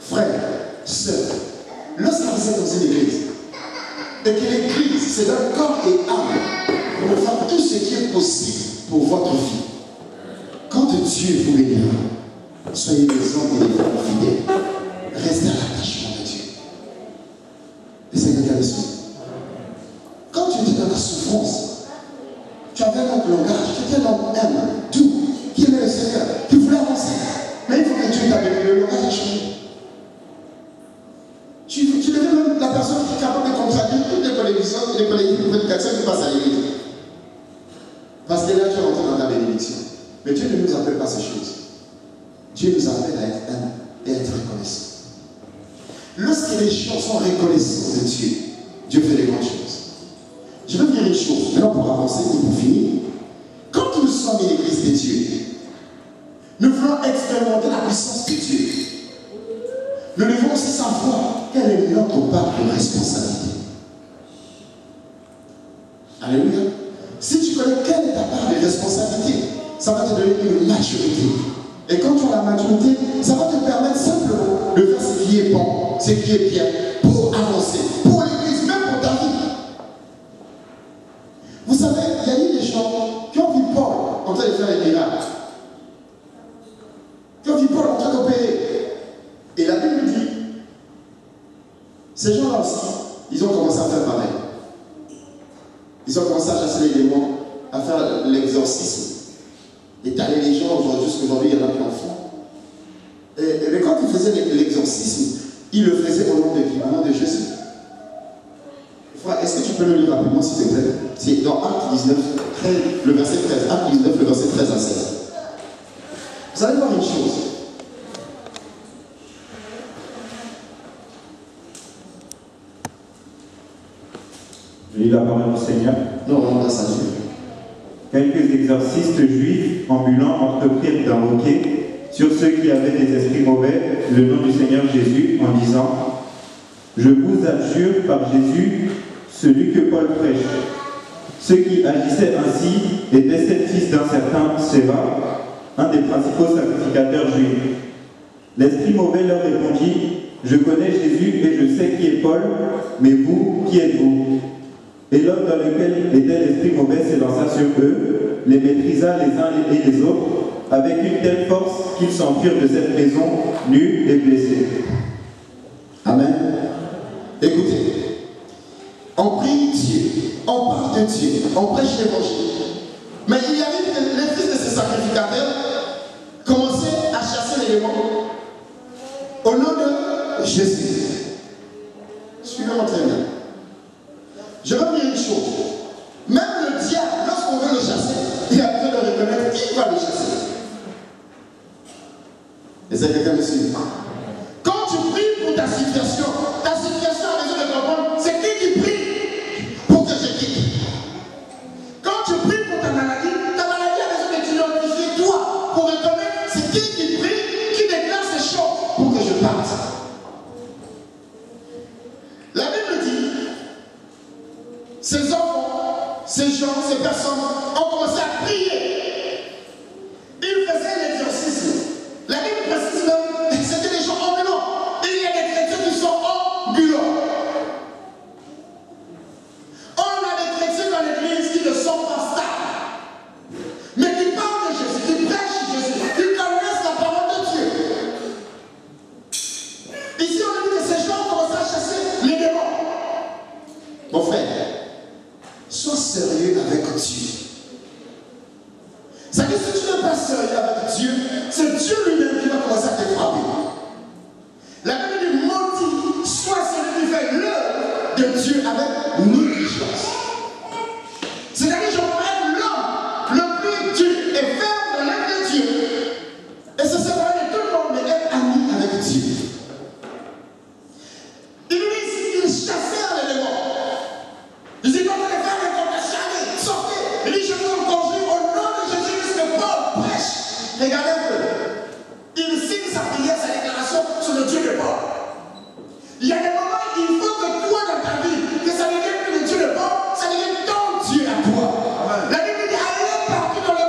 Frère, sœur, lorsque vous êtes dans une église, et que l'église, c'est d'un corps et âme, pour faire tout ce qui est possible pour votre vie. Quand Dieu vous bénira, soyez des hommes et des femmes fidèles. Restez à l'attachement de Dieu. Et c'est quelqu'un de souffre. Quand tu étais dans la souffrance, tu avais un autre langage, tu étais un homme humble, doux, qui aimait le Seigneur, qui voulait avancer. Mais il faut que Dieu t'amène, le langage a changé. Tu deviens même la personne qui est capable de contradire toutes les télévisions et les prédications qui passent à l'église. Parce que là, tu es rentré dans ta bénédiction. Mais Dieu ne nous appelle pas ces choses. Dieu nous appelle à être humble et à être reconnaissant. Lorsque les gens sont reconnaissants de Dieu, Dieu fait des grandes choses. Je veux dire une chose, maintenant pour avancer et pour finir. Quand nous sommes une église de Dieu, nous voulons expérimenter la puissance de Dieu. Nous devons aussi savoir quelle est notre part de responsabilité. Alléluia. Si tu connais quelle est ta part de responsabilité, ça va te donner une maturité. Et quand tu as la maturité, ça va te permettre simplement de faire ce qui est bon, ce qui est bien, pour avancer, pour l'église, même pour ta vie. Vous savez, il y a eu des gens qui ont vu Paul en train de faire les miracles. Qui ont vu Paul en train d'opérer. Et la Bible dit, ces gens-là aussi, ils ont commencé à faire pareil. Ils ont commencé à chasser les démons, à faire l'exorcisme. Et d'aller les gens aujourd'hui, jusqu'aujourd'hui, il y en a qui en font. Mais quand ils faisaient l'exorcisme, ils le faisaient au nom de Jésus. Frère, est-ce que tu peux le lire rapidement, s'il te plaît? C'est dans Acte 19, le verset 13. Acte 19, le verset 13 à 16. Vous allez voir une chose. Je lis la parole du Seigneur. Non, on va saluer. Quelques exorcistes juifs ambulants entreprirent d'invoquer sur ceux qui avaient des esprits mauvais le nom du Seigneur Jésus en disant « Je vous adjure par Jésus, celui que Paul prêche. » Ceux qui agissaient ainsi étaient 7 fils d'un certain Séva, un des principaux sacrificateurs juifs. L'esprit mauvais leur répondit « Je connais Jésus et je sais qui est Paul, mais vous, qui êtes-vous » Et l'homme dans lequel était l'esprit mauvais s'élança sur eux, les maîtrisa les uns et les autres, avec une telle force qu'ils s'enfuirent de cette maison, nus et blessés. Amen. Écoutez, on prie Dieu, on parle de Dieu, on prêche l'évangile. Mais il y avait que les fils de ces sacrificateurs commençaient à chasser les démons au nom de Jésus. Suivez-moi très bien. Je veux dire une chose. Même le diable, lorsqu'on veut le chasser, il a besoin de reconnaître qui va le chasser. Et c'est quelqu'un de suivre. Quand tu pries pour ta situation a besoin de comprendre c'est qui prie pour que je quitte. Quand tu pries pour ta maladie a besoin de t'identifier toi pour reconnaître c'est qui prie, qui déclare ces choses pour que je parte. La Bible dit ces enfants, ces gens, ces personnes ont commencé à prier. Ils faisaient l'exorcisme. La Bible précise même, c'était des gens ambulants. Il y a des chrétiens qui sont ambulants. On a des chrétiens dans l'église qui ne sont pas stables, mais qui parlent de Jésus, qui prêchent Jésus, qui connaissent la parole de Dieu. Ici, on a dit que ces gens ont commencé à chasser les démons. Mon frère, sois sérieux avec Dieu. C'est-à-dire que si tu n'es pas sérieux avec Dieu, c'est Dieu lui-même qui va commencer à te frapper. La Bible dit maudit soit celui qui fait l'œuvre de Dieu avec négligence. C'est-à-dire que je peux être l'homme le plus dur et ferme dans l'œuvre de Dieu et se séparer de tout le monde mais être ami avec Dieu. Il dit qu'ils chassèrent les démons. Il dit comment les faire les comptes sortez. Il dit je vous conjure au nom de Jésus que Paul prêche. Regardez un peu. Il signe sa prière, sa déclaration sur le Dieu de Paul. Il y a des moments où il faut que toi dans ta vie, que ça ne devienne plus le Dieu de Paul, ça devienne ton Dieu à toi. La Bible dit allez partout dans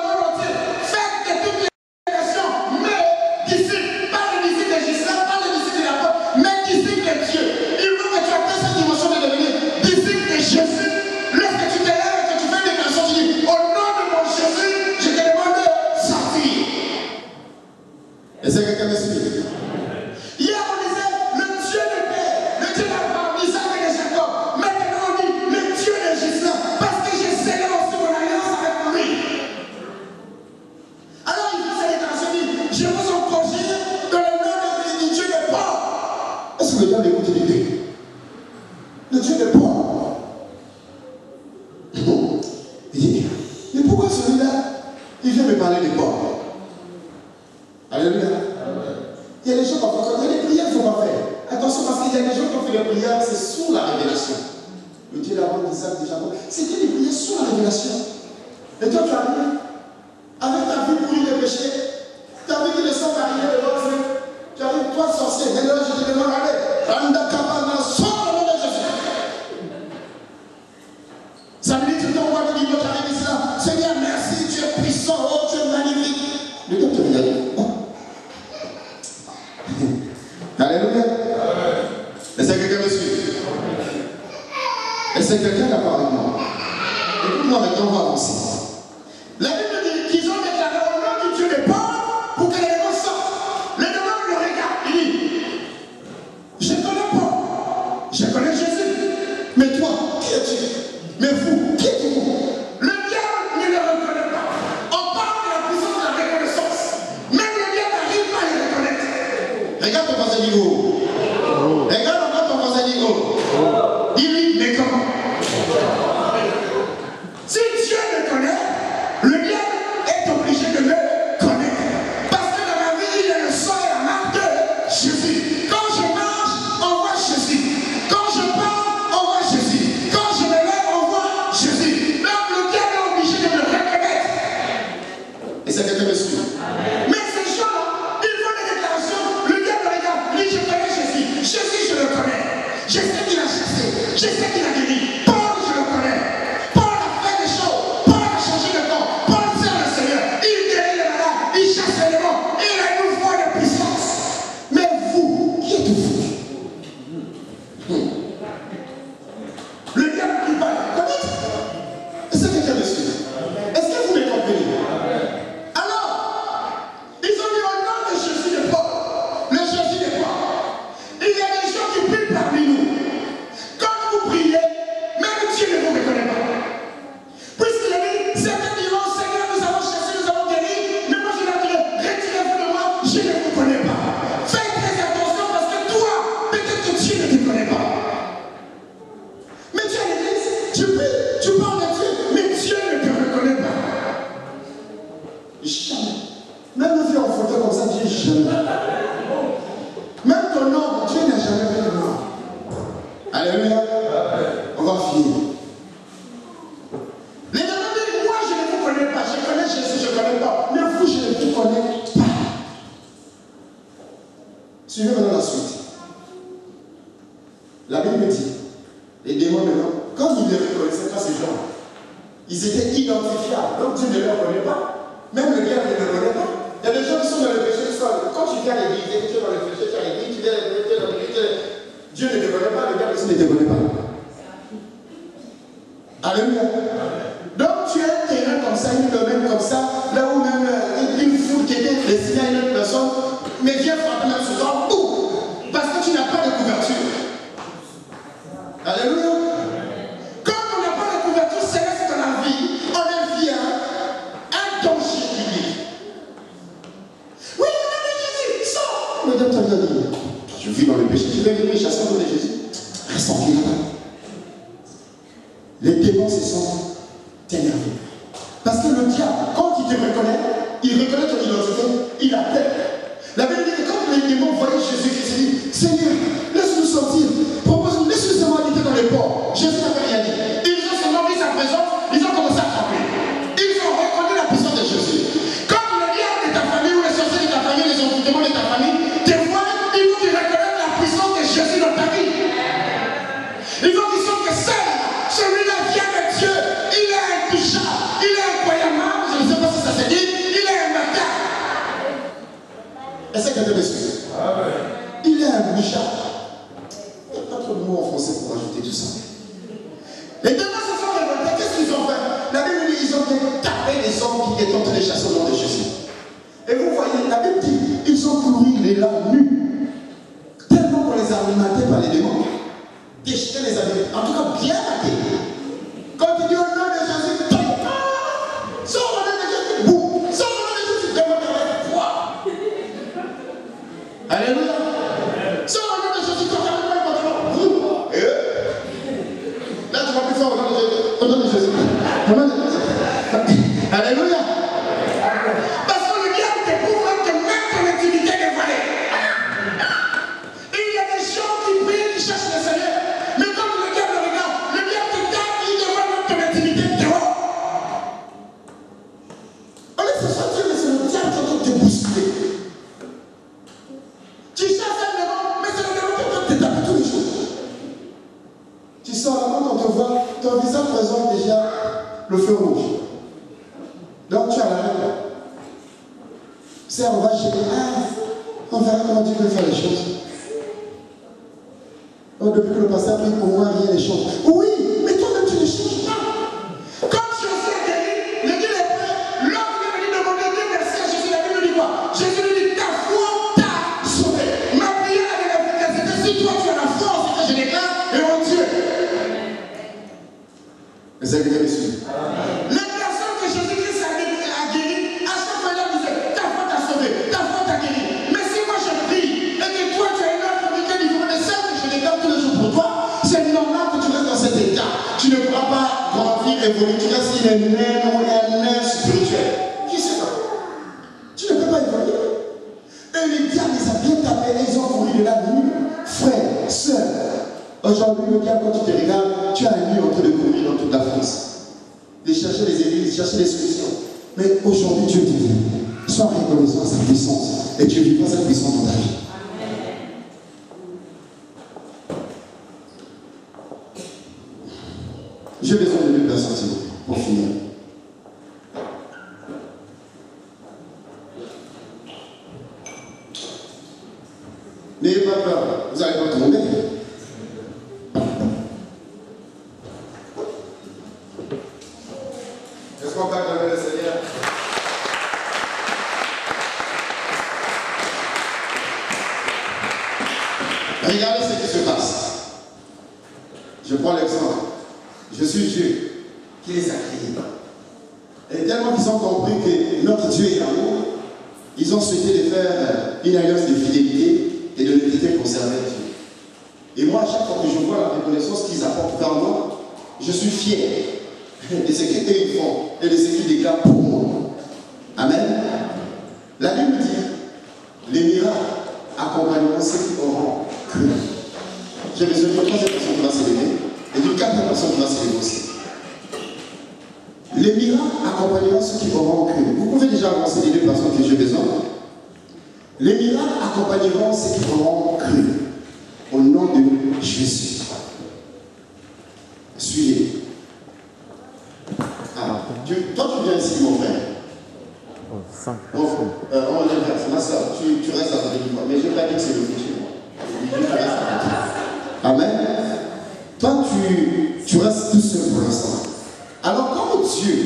parler des porcs. Alléluia. Il y a des gens qui ont fait des prières qu'il ne faut pas faire. Attention, parce qu'il y a des gens qui ont fait des prières, c'est sous la révélation. Le Dieu d'Abraham, d'Isaac, de Jacob, c'était des prières sous la révélation. Et toi, tu arrives avec ta vie pourrie de péché, tu as vu qu'il ne sent rien devant Dieu. Tu arrives, toi, sorcier, et là, je te demande, allez, Randa Kabana, sors le nom de Jésus. Ça veut dire que tu t'envoies de niveau, tu arrives ici là, Seigneur, merci, tu es puissant, oh, tu es magnifique. Le Dieu te dit, alléluia. Est-ce que quelqu'un me suit? Est-ce que quelqu'un n'a pas avec moi? Écoute-moi maintenant, on va avancer. La Bible dit qu'ils ont déclaré au nom du Dieu des pauvres pour que les démons sortent. Les démons le regardent. Il dit, je connais pas. Je connais Jésus. Mais toi, qui es-tu? Mais vous, qui êtes-vous? Le diable ne le reconnaît pas. On parle de la puissance de la reconnaissance. Même le diable n'arrive pas à le reconnaître. Regarde ton voisin niveau. Regarde encore ton voisin niveau. Dis-lui, mais comment? Si Dieu me connaît, le diable est obligé de me connaître. Parce que dans ma vie, il est le sang et la marque de Jésus. Quand je marche, on voit Jésus. Quand je parle, on voit Jésus. Quand je me lève, on voit Jésus. Donc le diable est obligé de me reconnaître. Et c'est quelqu'un me suit. Mais ces gens-là, ils font des déclarations. Le diable regarde, lui, je connais Jésus. Jésus, je le connais. Je sais qu'il a chassé. Je sais qu'il a guéri. Paul, je le connais. Paul a fait des choses. Paul a changé de camp. Paul sert le Seigneur. Il guérit les malades. Il chasse les démons. Il a une voix de puissance. Mais vous, qui êtes-vous? Le diable qui va le connaître. Est-ce que quelqu'un me suit? Est-ce que vous me comprenez? Alors, ils ont mis au nom de Jésus de Paul. Le Jésus de Paul. Il y a des gens qui prient parmi nous. Quand vous priez, même Dieu ne vous reconnaît pas. Puisqu'il a dit, certains diront, Seigneur, nous avons chassé, nous avons guéri, mais moi je leur dirai, retirez-vous de moi, je ne vous connais pas. Faites très attention parce que toi, peut-être que Dieu ne te connaît pas. Mais tu es à l'église, tu pries, tu parles de Dieu, mais Dieu ne te reconnaît pas. Jamais. Même le vieux en photo comme ça, Dieu jamais. Même ton nom, Dieu n'a jamais fait de nom. Alléluia. On va finir. Les démons disent, moi je ne vous connais pas, je connais Jésus, je ne connais pas. Mais vous, je ne vous connais pas. Suivez maintenant la suite. La Bible dit, les démons maintenant, quand ils ne reconnaissaient pas ces gens, ils étaient identifiables. Donc Dieu ne les reconnaît pas. Même le diable ne les reconnaît pas. Il y a des gens qui sont dans le péché, quand tu viens à l'église, tu es dans le péché, tu es à l'église, tu viens à l'église, tu es dans l'église, Dieu ne te connaît pas, le diable aussi ne te connaît pas. Alléluia. Donc tu as un terrain comme ça, un domaine comme ça, là où même une foule qui était destinée à une autre personne, mais vient frapper même sur toi, boum, parce que tu n'as pas de couverture. Alléluia. Quand on n'a pas de couverture céleste dans la vie, on devient un danger public. Oui, Jésus, sors. Le diable t'a dit, je vis dans le péché, tu veux venir chasser au nom de Jésus. Reste en vie là-bas. Les démons se sont énervés. Parce que le diable, quand il te reconnaît, il reconnaît ton identité, il a peur. La Bible dit que quand les démons voyaient Jésus-Christ, ils disent, Seigneur, laisse-nous sortir. Propose-nous, laisse-nous seulement habiter dans les ports. Jésus n'avait rien dit. Ils ont seulement vu sa présence, ils ont commencé à frapper. Ils ont reconnu la puissance de Jésus. Quand le diable de ta famille ou les sorciers de ta famille, les envoûtements de ta famille, te voient, ils vont te reconnaître la puissance de Jésus dans ta vie. Ils vont dire que seul, celui-là vient de Dieu. Il est intouchable, il est incroyable. Je ne sais pas si ça se dit, il est imbattable. Est-ce que quelqu'un me suit? Il est intouchable. Il n'y a pas trop de mots en français pour ajouter tout ça. Les démons se sont révoltés. Qu'est-ce qu'ils ont fait? La Bible dit qu'ils ont tapé les hommes qui étaient en train de chasser au nom de Jésus. Et vous voyez, la Bible dit ils ont couru les larmes nues. Tellement qu'on les a alimentés par les démons. Déchirer les habits. En tout cas, bien matés. Quand il dit au nom de Jésus, sors au nom de Jésus, boum, sors au nom de Jésus, demande avec foi. Alléluia. Sors au nom de Jésus, quand tu as le pantalon. Là, tu vas plus fort au nom de Jésus. Au nom de Jésus. Au nom de Jésus. Alléluia. ce soit Dieu, mais c'est le diable qui est en train de te bousculer. Tu cherches un démon, mais c'est le démon qui est en train de te taper tous les jours. Tu sors là, quand on te voit, ton visage présente déjà le feu rouge. Donc tu as la règle. C'est on va chez on verra comment Dieu peut faire les choses. Oh, depuis que le pasteur prie pour moi, rien ne change. Oui, mais toi-même tu ne changes pas. Quand Jésus est guéri, le Dieu est prêt. L'homme vient venir demander Dieu merci à Jésus. La Bible lui dit quoi? Jésus lui dit ta foi t'a sauvé. Ma prière a de l'efficacité. Si toi tu as la foi, c'est que je déclare, et mon Dieu. Et c'est que Dieu me suit. Les personnes que Jésus-Christ a guéries, à chaque fois il disait ta foi t'a sauvé, ta foi t'a guéri. Mais si moi je prie et que toi tu as une autre unité différente de celle que je déclare tous les jours pour toi, c'est normal que tu restes dans cet état. Tu ne pourras pas grandir, évoluer, tu restes une naine ou un nain spirituel. Qui c'est ça? Tu ne peux pas évoluer. Et les diables, ils ont bien tapé, ils ont couru de la nuit. Frère, soeur, aujourd'hui, le diable, quand tu te regardes, tu as un lieu en train de courir dans toute la France. De chercher les églises, de chercher les solutions. Mais aujourd'hui, Dieu te dit, sois reconnaissant à sa puissance. Et tu vivras sa puissance dans ta vie. J'ai besoin de 2 personnes, s'il vous plaît, pour finir. N'ayez pas peur, vous n'allez pas tomber. Est-ce qu'on peut acclamer le Seigneur? Regardez ce qui se passe. Je prends l'exemple. Je suis Dieu qui les a créés. Et tellement qu'ils ont compris que notre Dieu est l'amour, ils ont souhaité de faire une alliance de fidélité et de l'unité pour servir Dieu. Et moi, à chaque fois que je vois la reconnaissance qu'ils apportent vers moi, je suis fier de ce qu'ils font et de ce qu'ils déclarent pour moi. Amen. La Bible dit, les miracles accompagneront ceux qui auront cru. J'ai besoin d'une 3e personne qui va s'élever et d'une 4e personne qui va s'élever aussi. Les miracles accompagneront ceux qui auront cru. Vous pouvez déjà avancer les 2 personnes que j'ai besoin. Les miracles accompagneront ceux qui auront cru. Au nom de Jésus. Suivez. Alors, toi tu viens ici, mon frère. On inverse. Ma soeur, tu restes à côté de moi. Mais je n'ai pas dit que c'est le futur. Je dis que tu restes à côté. Amen. Toi, tu restes tout seul pour l'instant. Alors, quand Dieu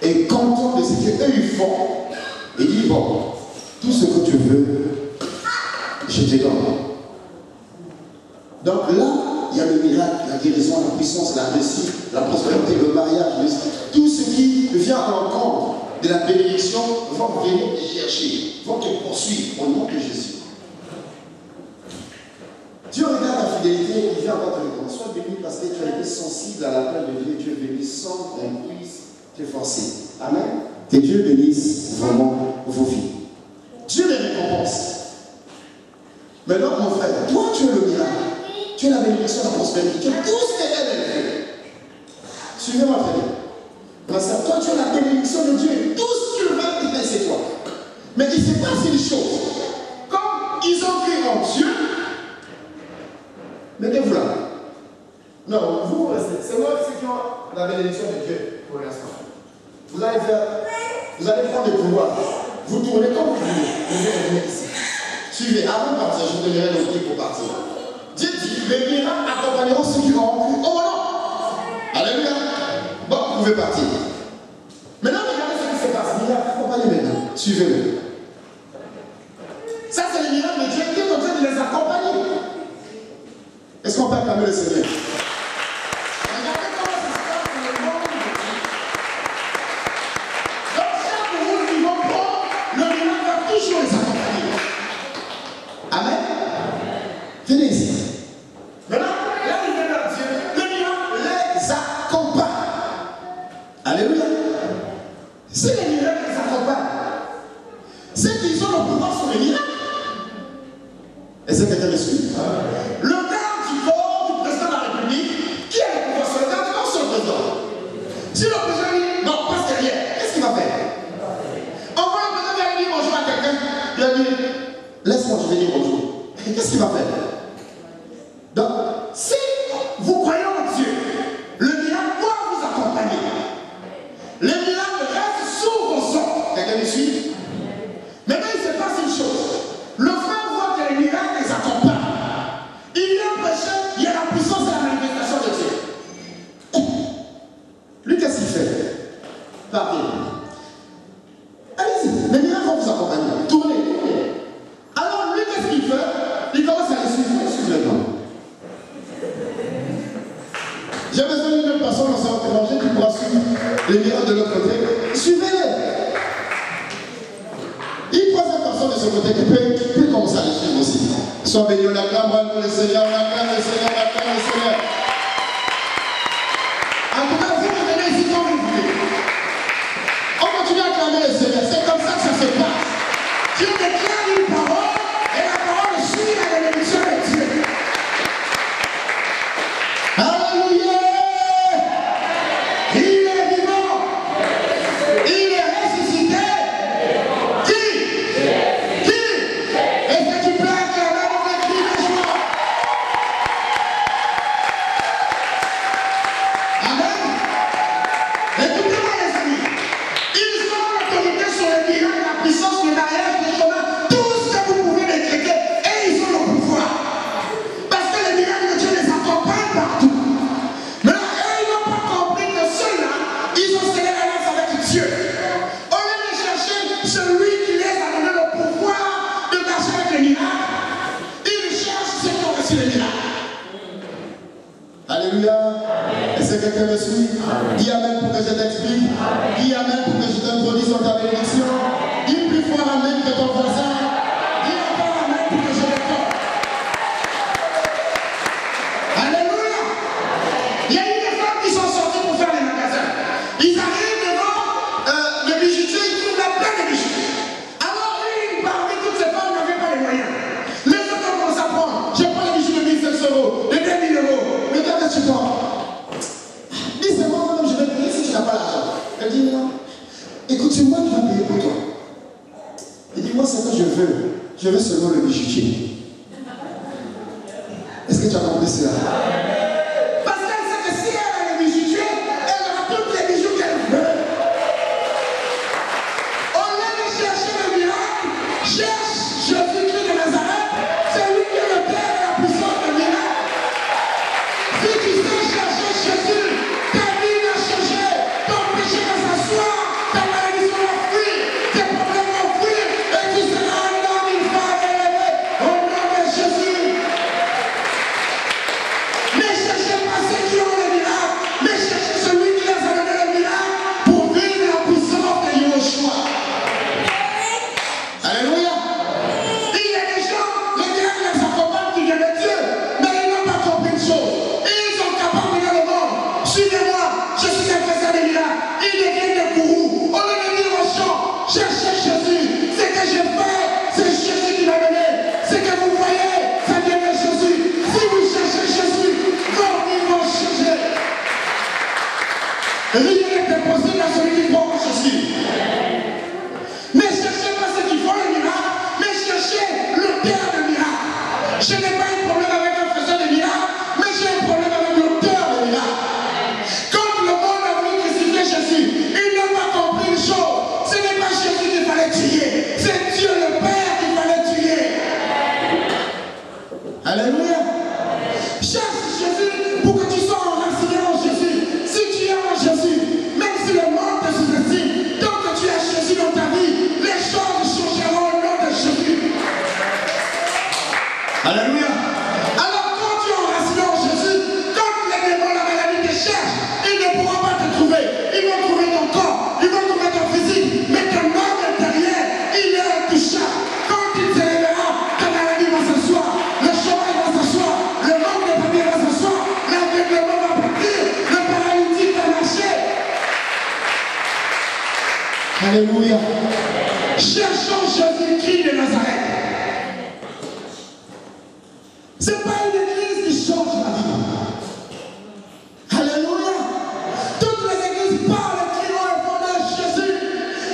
est content de ce qu'eux ils font, il dit, bon, tout ce que tu veux, je te donne. Donc là, il y a le miracle, la guérison, la puissance, la réussite, la prospérité, le mariage, tout ce qui vient à l'encontre de la bénédiction vont venir te chercher, vont te poursuivre au nom de Jésus. Dieu regarde ta fidélité, il vient encore te répondre. Sois béni parce que tu as été sensible à l'appel de Dieu. Dieu bénit sans qu'on puisse te forcer. Amen. Que Dieu bénisse vraiment vos vies. Dieu les récompense. Maintenant, mon frère, toi tu es le miracle. Tu es la bénédiction, la prospérité. Tu es tout ce qu'elle fait. Suivez-moi très bien. Parce que toi tu es la bénédiction de Dieu. Tout ce que tu veux, c'est toi. Mais il se passe une chose. Comme ils ont cru en Dieu, mettez-vous là. Non, vous restez. C'est moi ceux qui ont la bénédiction de Dieu pour l'instant. Vous allez prendre le pouvoir. Vous tournez comme vous voulez. Vous venez ici. Suivez. Avant de partir, je vous donnerai le pied pour partir. Dieu dit, les miracles accompagneront ceux qui auront cru. Oh non. Alléluia. Bon, vous pouvez partir. Maintenant, regardez ce qui se passe. Miracle accompagné maintenant. Suivez-le. Ça, c'est les miracles de Dieu qui est en train de les accompagner. Est-ce qu'on peut acclamer le Seigneur? Regardez comment ça se passe dans le monde de Dieu. Donc, chaque jour qu'ils vont prendre, le miracle va toujours les accompagner. Amen. Venez ici. Maintenant, là où il est dans Dieu, le miracle les accompagne. Alléluia. Si les miracles les accompagnent, c'est qu'ils ont le pouvoir sur les miracles. Est-ce que quelqu'un me suit? Le garde du corps du président de la République, qui a le pouvoir sur le garde du corps sur le président? Si le président dit, non, passe derrière, qu'est-ce qu'il va faire? Une troisième personne de ce côté qui peut commencer à le suivre aussi. Sois béni, on acclame pour le Seigneur, on acclame le Seigneur, on acclame le Seigneur. En tout cas, vous venez ici comme vous voulez. On continue à acclamer le Seigneur. C'est comme ça que ça se passe. Dieu déclare une parole et la parole suit la bénédiction de Dieu. Alléluia! Il est vivant. Il est ressuscité. Qui? Est-ce que tu peux acclamer avec cri de joie? Amen. Écoutez-moi les amis. Ils ont l'autorité sur le miracle, la puissance, le mariage, le chemin, tout ce que vous pouvez décréter, et ils ont le pouvoir. Parce que les miracles de Dieu les accompagnent partout. Mais là, eux, ils n'ont pas compris que ceux-là, ils ont scellé l'alliance avec Dieu. Au lieu de chercher celui qui les a donné le pouvoir de marcher avec les miracles, ils cherchent ceux qui ont reçu les miracles. Alléluia. Est-ce que quelqu'un me suit? Dis Amen pour que je t'explique. Dis Amen pour que je t'introduise dans ta bénédiction. Dis plus fort Amen que ton voisin. Dis encore Amen pour que je t'accorde. Alléluia. Il y a eu des femmes qui sont sorties pour faire les magasins. Ils arrivent devant le bijoutier, ils trouvent là plein de bijoux. Alors une parmi toutes ces femmes n'avait pas les moyens. Les autres commencent à prendre. Je prends les bijoux de 1500 €, de 2000 €. Mais qu'est-ce que tu prends? Dis c'est moi même je vais payer si tu n'as pas l'argent. Elle dit non. Écoute, c'est moi qui vais payer pour toi. Il dit moi c'est ce que je veux. Je veux seulement le bijoutier. Est-ce que tu as compris cela? Parce qu'elle sait que si elle a le bijoutier, elle aura tous les bijoux qu'elle veut. Au lieu de chercher le miracle, cherche Jésus-Christ de Nazareth. C'est lui qui est le Père et la puissance de miracle. Si tu sais chercher Jésus, ta vie va changer, ton péché va s'asseoir, ta maladie va fuir, tes problèmes vont fuir, et tu seras un homme, une femme élevée au nom de Jésus. Ne cherchez pas ceux qui ont le miracle, mais cherchez celui qui les a donné le miracle pour vivre la puissance de Yeshua. Alléluia. Il y a des gens, les miracles les accompagnent qui viennent de Dieu, mais ils n'ont pas compris une chose. Ils sont capables de dire au monde, suivez-moi, je suis un faiseur de miracles. Ils deviennent des gourous. Au lieu de dire aux gens, cherchez Jésus. Ce que j'ai fait, c'est Jésus qui m'a donné. Ce que vous voyez, ça vient de Jésus. Si vous cherchez Jésus, vos vies vont changer. Rien n'est impossible à celui qui croit en Jésus. Ne cherchez pas ceux qui font le miracle, mais cherchez le Père de miracle. Je n'ai pas un problème avec un faiseur de miracle, mais j'ai un problème avec le Père de miracle. Quand le monde a voulu crucifier Jésus, ils n'ont pas compris une chose. Ce n'est pas Jésus qu'il fallait tuer, c'est Dieu le Père qu'il fallait tuer. Alléluia. Cherche Jésus pour que tu sois enraciné en Jésus. Si tu es en Jésus, même si le monde te sous-estime, tant que tu as Jésus dans ta vie, les choses changeront au nom de Jésus. Alléluia. Alors quand tu es enraciné en Jésus, quand les démons, la maladie te cherchent, ils ne pourront pas te trouver. Ils vont trouver ton corps, ils vont trouver ton physique, mais ton homme intérieur, il est intouchable. Quand il se lèvera, ta maladie va s'asseoir, le chômage va s'asseoir, le manque de papier va s'asseoir, l'aveuglement va partir, le paralytique va marcher. Alléluia. Cherchons Jésus-Christ de Nazareth. Ce n'est pas une église qui change la vie. Alléluia. Toutes les églises parlent qui ont un fondement de Jésus.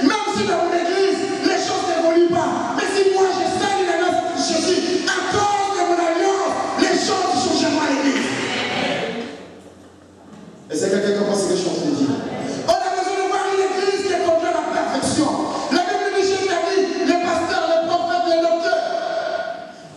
Même si dans mon église, les choses n'évoluent pas. Mais si moi je scelle une alliance avec Jésus, à cause de mon alliance, les choses changeront à l'église. Est-ce que quelqu'un comprend ce que je suis en train de dire? On a besoin de voir une église qui est conduite à la perfection. La Bible dit, Jésus a dit, les pasteurs, les prophètes, les docteurs,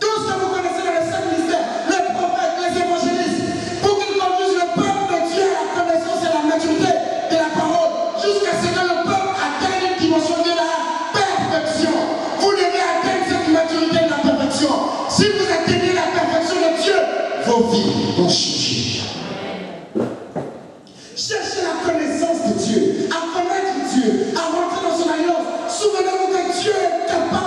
tout ce que vous connaissez dans les 5 ministères, les prophètes, les évangélistes, pour qu'ils conduisent le peuple de Dieu à la connaissance et à la maturité de la parole, jusqu'à ce que le peuple atteigne une dimension de la perfection. Vous devez atteindre cette maturité de la perfection. Si vous atteignez la perfection de Dieu, vos vies vont changer. Cherchez la connaissance de Dieu, à connaître Dieu, à rentrer dans son alliance. Souvenez-vous que Dieu est capable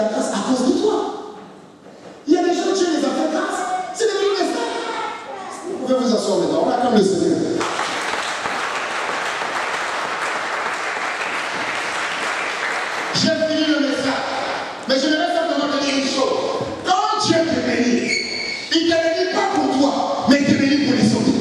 la grâce à cause de toi. Il y a des gens, Dieu les a fait grâce. C'est des gens de ça. Vous pouvez vous asseoir maintenant. On acclame le Seigneur. J'ai fini le message. Mais je vais simplement te dire une chose. Quand Dieu te bénit, il ne te bénit pas pour toi, mais il te bénit pour les autres.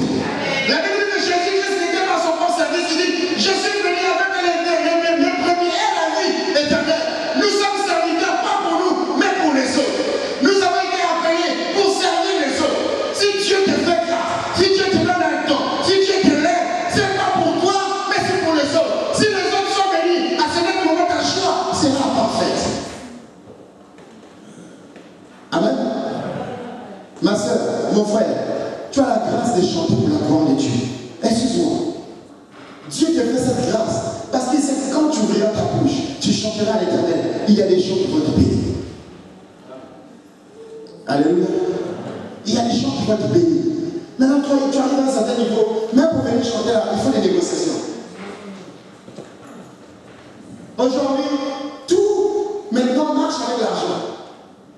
La Bible de Jésus, c'était dans son bon service, il dit, je suis venu avec les premiers et la vie éternelle. Nous sommes serviteurs pas pour nous, mais pour les autres. Nous avons été appelés pour servir les autres. Si Dieu te fait grâce, si Dieu te donne un don, si Dieu te l'aide, c'est pas pour toi, mais c'est pour les autres. Si les autres sont bénis, à ce même moment, ta joie sera parfaite. Amen. Ma soeur, mon frère, tu as la grâce de chanter pour la gloire de Dieu. Excuse-moi. Dieu te fait cette grâce parce qu'il sait que quand tu ouvriras ta bouche, tu chanteras à l'Éternel. Il y a des gens qui vont te bénir. Alléluia. Il y a des gens qui vont te bénir. Maintenant, toi, tu arrives à un certain niveau, même pour venir chanter là, il faut des négociations. Aujourd'hui, tout maintenant marche avec l'argent.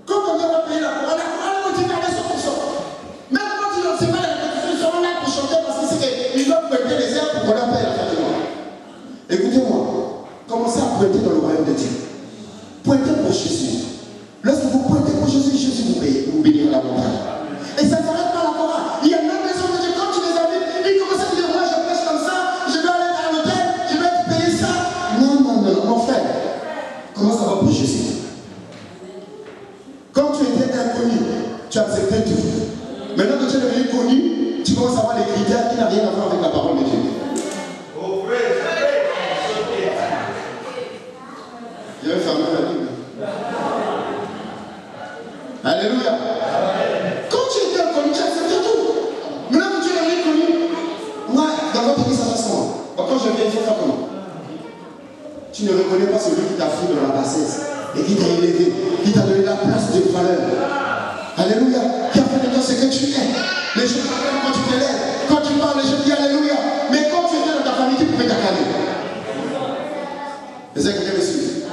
Quand on vient payer la chorale, on dit garder 100%. Même quand ils n'ont pas la répétition, ils seront là pour chanter parce qu'ils savent qu'ils doivent pointer les airs pour qu'on leur paye la fin du mois. Écoutez-moi, commencez à pointer dans le royaume de Dieu. Pointez pour Jésus. Lorsque vous pointez pour Jésus, Jésus vous bénira la montagne. Et ça ne s'arrête pas la chorale. Il y a même des gens de Dieu, quand tu les invites, ils commencent à te dire, moi je prêche comme ça, je dois aller à l'hôtel, je vais te payer ça. Non, mon frère. Comment ça va pour Jésus? Quand tu étais inconnu, tu acceptais tout. Maintenant que tu es devenu connu, tu commences à avoir des critères qui n'ont rien à voir avec la parole de Dieu. Je vais fermer la Bible. Alléluia. Quand tu étais inconnu, tu acceptais tout. Maintenant que tu es devenu connu, moi, dans votre vie, ça passe comment? Quand je viens, il faut faire comment? Tu ne reconnais pas celui qui t'a pris dans la bassesse et qui t'a élevé, qui t'a donné la place de valeur. Alléluia. Qui a fait de toi ce que tu es. Les gens t'appellent quand tu te lèves. Quand tu parles, les gens disent Alléluia. Mais quand tu étais dans ta famille, tu pouvais t'acclamer. Les écoutez, monsieur.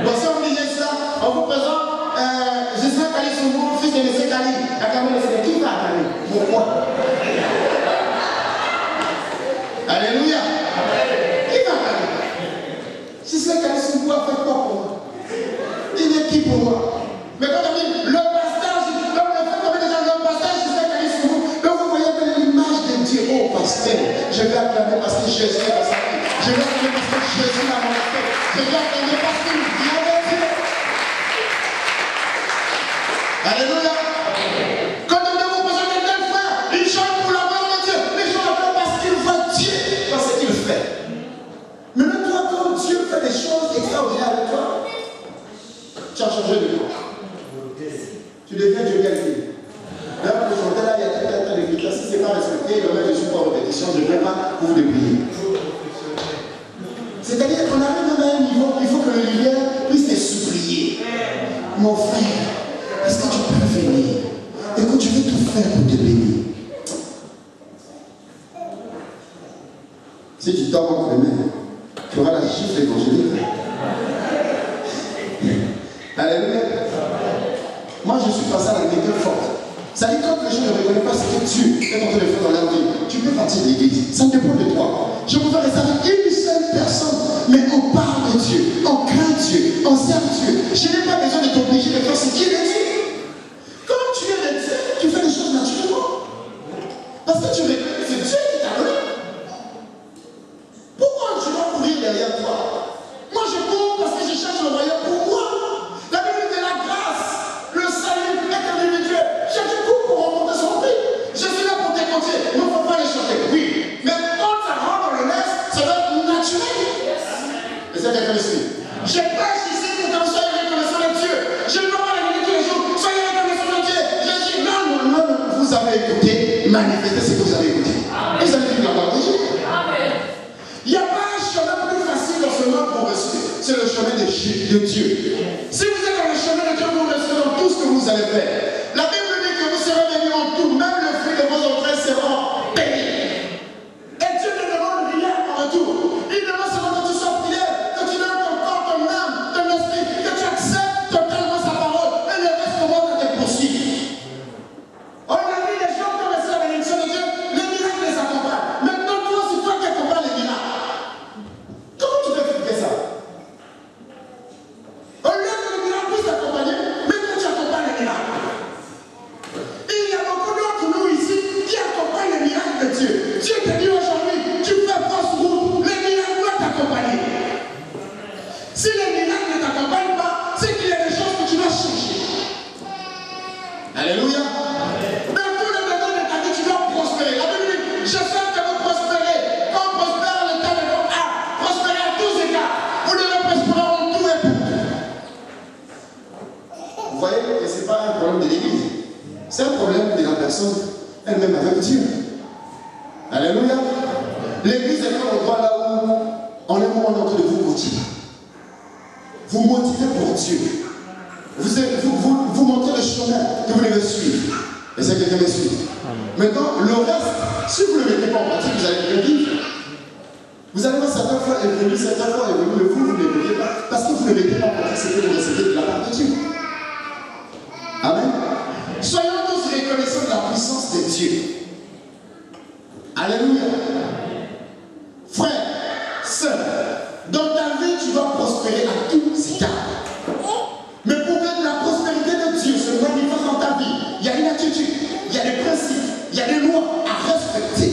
Bon, si on disait ça, on vous présente Gisèle Kali Soumou, fils de M. Kali. Acclamer le Seigneur. Qui va acclamer? Pourquoi? Alléluia. Qui va acclamer? Gisèle Kali Soumou a fait quoi pour moi? Il est qui pour moi? Mais quand on dit le pasteur, comme le fait comme déjà le pasteur, Gisèle Kali Soumou, donc vous voyez que l'image de Dieu, oh pasteur, je vais acclamer parce que Jésus est dans sa vie. Je vais acclamer parce que Jésus m'a montré. Je vais acclamer parce qu'il vient de Dieu. Alléluia. Quand on vient vous présenter tel frère, il chante pour la gloire de Dieu. Les gens l'appellent parce qu'il voit Dieu dans ce qu'il fait. Maintenant, toi, quand Dieu fait des choses extraordinaires avec toi, tu as changé de nom. Tu deviens Dieu quelqu'un. Là, pour chanter là, il y a tout un tas de critères. Si ce n'est pas respecté, le maître de joue en répétition, je ne vais pas vous débrouiller. C'est-à-dire qu'on arrive même à un niveau, il faut que le leader puisse te supplier. Mon frère, est-ce que tu peux venir? Écoute, je vais tout faire pour te bénir. Si tu t'en manques les mains, tu auras la chiffre évangélique. Alléluia. Moi, je suis passé à la méthode forte. Ça dit quand les gens ne reconnaissent pas ce que Dieu est en train de faire dans leur vie, tu peux partir de l'église. Ça dépend de toi. Je voudrais rester avec une seule personne, mais on parle de Dieu, on craint Dieu, on sert Dieu. Je n'ai pas besoin de t'obliger de faire ce qu'il est dit. Comme tu es de Dieu, tu fais les choses naturellement. Parce que tu reconnais que c'est Dieu qui t'a donné. Pourquoi tu dois courir derrière toi? Moi, je cours parce que je cherche le royaume pour moi. La Bible de la grâce, le salut est individuel. Chaque coup pour rencontrer son prix. Je suis là pour t'écouter. Non, il ne faut pas les chanter. Oui. Mais quand ça rentre dans le nez, ça doit être naturel. Et c'est quelqu'un ici. Je prêche ici pour que vous soyez reconnaissants de Dieu. Je ne veux pas la vérité tous les jours. Soyez reconnaissants de Dieu. Je dis non. Vous avez écouté. Manifestez ce que vous avez écouté. Et vous allez vivre la parole de Dieu. Il n'y a pas un chemin plus facile dans ce monde pour réussir. C'est le chemin de Dieu. Si vous êtes dans le chemin de Dieu, vous réussirez dans tout ce que vous allez faire. La Bible dit que vous serez bénis en tout, même le fruit de vos entrailles seront bénis. Et Dieu ne demande rien en retour. Il demande seulement que tu sois fidèle, que tu donnes ton corps, ton âme, ton esprit, que tu acceptes totalement sa voyez que ce n'est pas un problème de l'église. C'est un problème de la personne elle-même avec Dieu. Alléluia. L'église est comme endroit là où on est en train de vous motiver. Vous motivez pour Dieu. Vous montrez le chemin que vous devez suivre. Et c'est quelqu'un qui suit. Maintenant, le reste, si vous ne le mettez pas en pratique, vous allez le vivre. Vous allez voir certaines fois évoluer, certaines fois évoluer, mais vous ne le mettez pas. Parce que vous ne le mettez pas en pratique, c'est que vous recevez de la part de Dieu. Amen. Soyons tous reconnaissants de la puissance de Dieu. Alléluia. Frère, sœur, dans ta vie, tu dois prospérer à tous égards. Mais pour que la prospérité de Dieu se manifeste dans ta vie, il y a une attitude, il y a des principes, il y a des lois à respecter.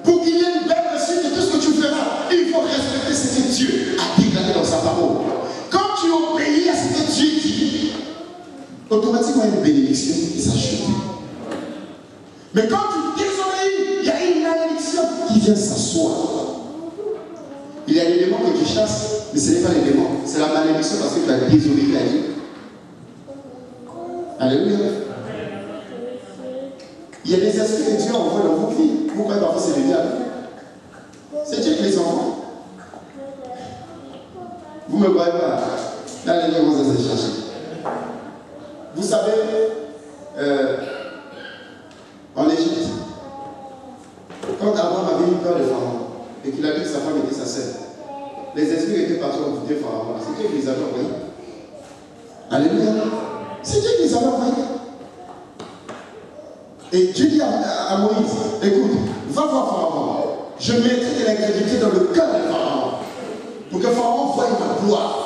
Pour qu'il y ait une belle réussite de tout ce que tu feras, il faut respecter ce que Dieu a déclaré dans sa parole. Quand tu obéis à ce que Dieu dit, automatiquement il y a une bénédiction et ça chute. Mais quand tu désobéis, il y a une malédiction qui vient s'asseoir. Il y a des démons que tu chasses, mais ce n'est pas les démons, c'est la malédiction parce que tu as désobéi à Dieu. Alléluia. Il y a des esprits que Dieu envoie dans vos vies. Vous croyez parfois c'est le diable. C'est Dieu qui les envoie. Vous ne me croyez pas. Là, les gens vont se chercher. Vous savez, en Égypte, quand Abraham avait eu peur de Pharaon et qu'il a dit que sa femme était sa sœur, les esprits étaient partis envoûter Pharaon. C'est Dieu qui les avait envoyés. Alléluia. C'est Dieu qui les avait envoyés. Et Dieu dit à Moïse, écoute, va voir Pharaon. Je mettrai de l'incrédulité dans le cœur de Pharaon. Pour que Pharaon voie ma gloire.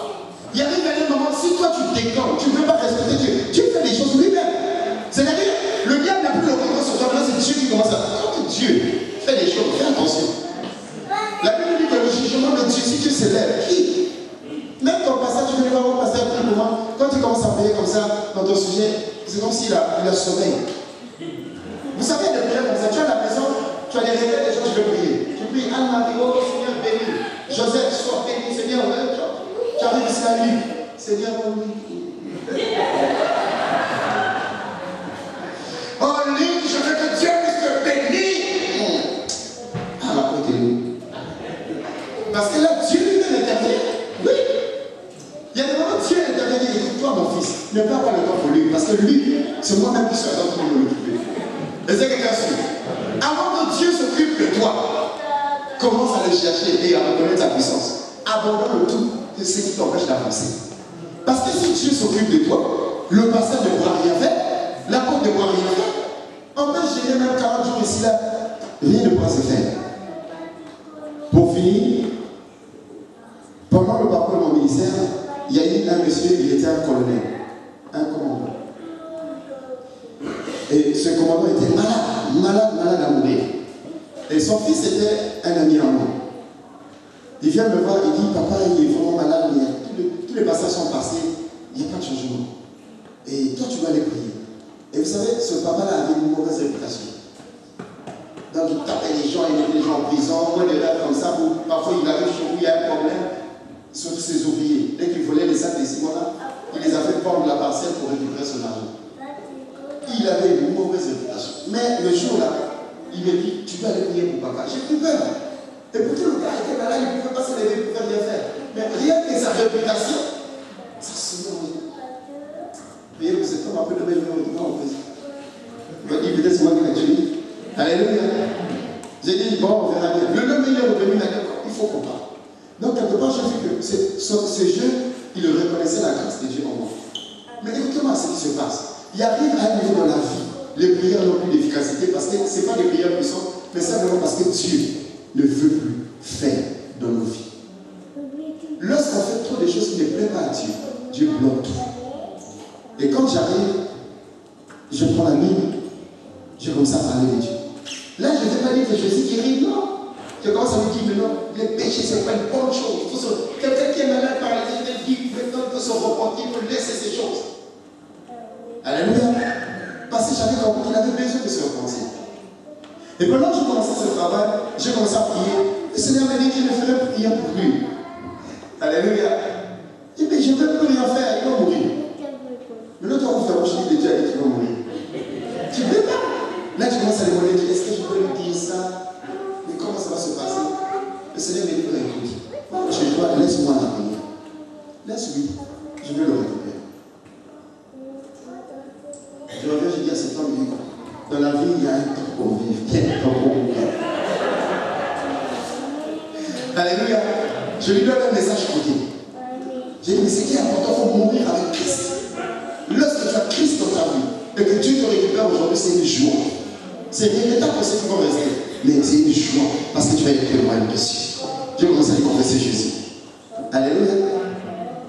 Il arrive à un moment, si toi tu déconnes, tu ne veux pas respecter Dieu, tu fais des choses lui-même. C'est-à-dire, le diable n'a plus le contrôle sur toi, c'est Dieu qui commence à faire. Quand Dieu fait des choses, fais attention. La Bible dit que le jugement de Dieu, si tu s'élèves, qui? Même ton pasteur, tu veux voir mon pasteur plus moment, quand tu commences à prier comme ça, dans ton sujet, c'est comme s'il a sommeil. Vous savez, de prière comme ça, tu as la maison, tu as les réveils des gens, tu veux prier. Tu pries, Anne-Marie, oh Seigneur, béni. Joseph, sois béni, Seigneur, tu arrives ici la nuit. Seigneur, oh, Luc, je veux que Dieu puisse te bénir. Alors, écoutez-nous. Parce que là, Dieu lui-même intervient. Oui. Il y a des moments où Dieu intervient. Écoute-toi, mon fils, ne perds pas le temps pour lui. Parce que lui, c'est moi-même qui suis en train de l'occuper. Est-ce que quelqu'un suit? Avant que Dieu s'occupe de toi, commence à le chercher et à reconnaître sa puissance. Abandonne tout de ce qui t'empêche d'avancer. Parce que si Dieu s'occupe de toi, le pasteur ne pourra rien faire, l'apôtre ne pourra rien faire. On peut gêner même 40 jours ici là, rien ne pourra se faire. Pour finir, pendant le parcours de mon ministère, il y a eu un monsieur, il était un colonel, un commandant. Et ce commandant était malade à mourir. Et son fils était un ami à moi. Il vient me voir, il dit, papa, il est vraiment malade, mais tous les passages sont passés, il n'y a pas de changement. Et toi, tu vas aller prier. Et vous savez, ce papa-là avait une mauvaise réputation. Donc, il tapait les gens, il mettait les gens en prison, moi, des rêves comme ça, où parfois il arrive chez vous, il y a un problème, surtout ses ouvriers. Dès qu'il volait les sacs des Simona, il les a fait prendre la parcelle pour récupérer son argent. Il avait une mauvaise réputation. Mais le jour-là, il me dit, tu vas aller prier pour papa. J'ai pris peur. Et pourtant, le gars était malade, il ne pouvait pas se lever pour faire rien faire. Mais rien que sa réputation, ça se met. Voyez, vous êtes comme un peu de même devant, il m'a dit, peut-être c'est moi qui l'ai tué. Alléluia. J'ai dit, bon, on verra bien. Le meilleur est venu, il faut qu'on parle. Donc, quelque part, j'ai vu que ce jeu, il reconnaissait la grâce de Dieu en moi. Mais écoutez-moi ce qui se passe. Il arrive à un niveau dans la vie, les prières n'ont plus d'efficacité parce que ce n'est pas des prières puissantes, mais simplement parce que Dieu ne veut plus faire dans nos vies. Lorsqu'on fait trop de choses qui ne plaisent pas à Dieu, Dieu bloque tout. Et quand j'arrive, je prends la Bible, je commence à parler de Dieu. Là, je ne vais pas dire que je suis guéri, non. Je commence à me dire, mais non, les péchés, ce n'est pas une bonne chose. Quelqu'un qui est malade par les dit, maintenant, il faut se repentir, il faut laisser ces choses. Alléluia. Parce que j'avais compris qu'il avait besoin de se repentir. Et pendant que je commençais ce travail, j'ai commencé à prier. Le Seigneur m'a dit qu'il ne ferait plus rien pour lui. Alléluia. Il dit, mais je ne peux plus rien faire, il va mourir. Mais l'autre commence à demander, est-ce que je peux lui dire ça? Mais comment ça va se passer? Le Seigneur me dit, écoute, laisse-moi la prière. Laisse-lui, je vais le récupérer. Je reviens, je dis à cet homme, dans la vie, il y a un temps pour vivre, il y a un temps pour mourir. Alléluia. Je lui donne un message côté. J'ai dit, mais ce qui est important, il faut mourir avec Christ. Lorsque tu as Christ dans ta vie, et que Dieu te récupère aujourd'hui, c'est une joie. C'est regrettable pour ceux qui vont rester, mais c'est une joie, parce que tu vas être témoin de ciel. Dieu commence à lui confesser Jésus. Alléluia.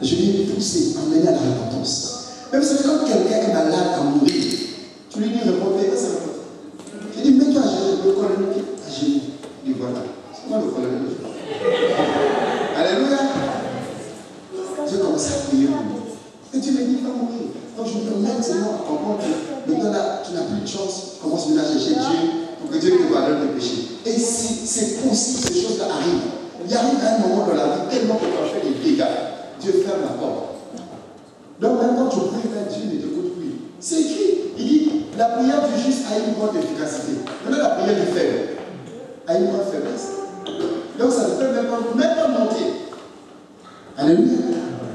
Je lui ai poussé, emmené à la repentance. Même si quand quelqu'un est malade à mourir, tu lui dis, réponds, mais ça répond. Je dis, mets-toi à genoux, le colonel à genoux. Il dit, voilà, c'est moi le colonel. Alléluia. Dieu commence à prier pour lui. Et Dieu me dit, il va mourir. Donc je me mets seulement à comprendre que maintenant là, tu n'as plus de chance. Commence maintenant à chercher Dieu pour que Dieu te pardonne tes péchés. Et si c'est possible, ces choses-là arrivent. Il arrive à un moment dans la vie tellement que tu as fait des dégâts. Dieu ferme la porte. Donc même quand tu pries, Dieu ne t'écoute plus. C'est écrit. Il dit, la prière du juste a une grande efficacité. Maintenant la prière du faible a une grande faiblesse. Donc ça ne peut même pas monter. Alléluia.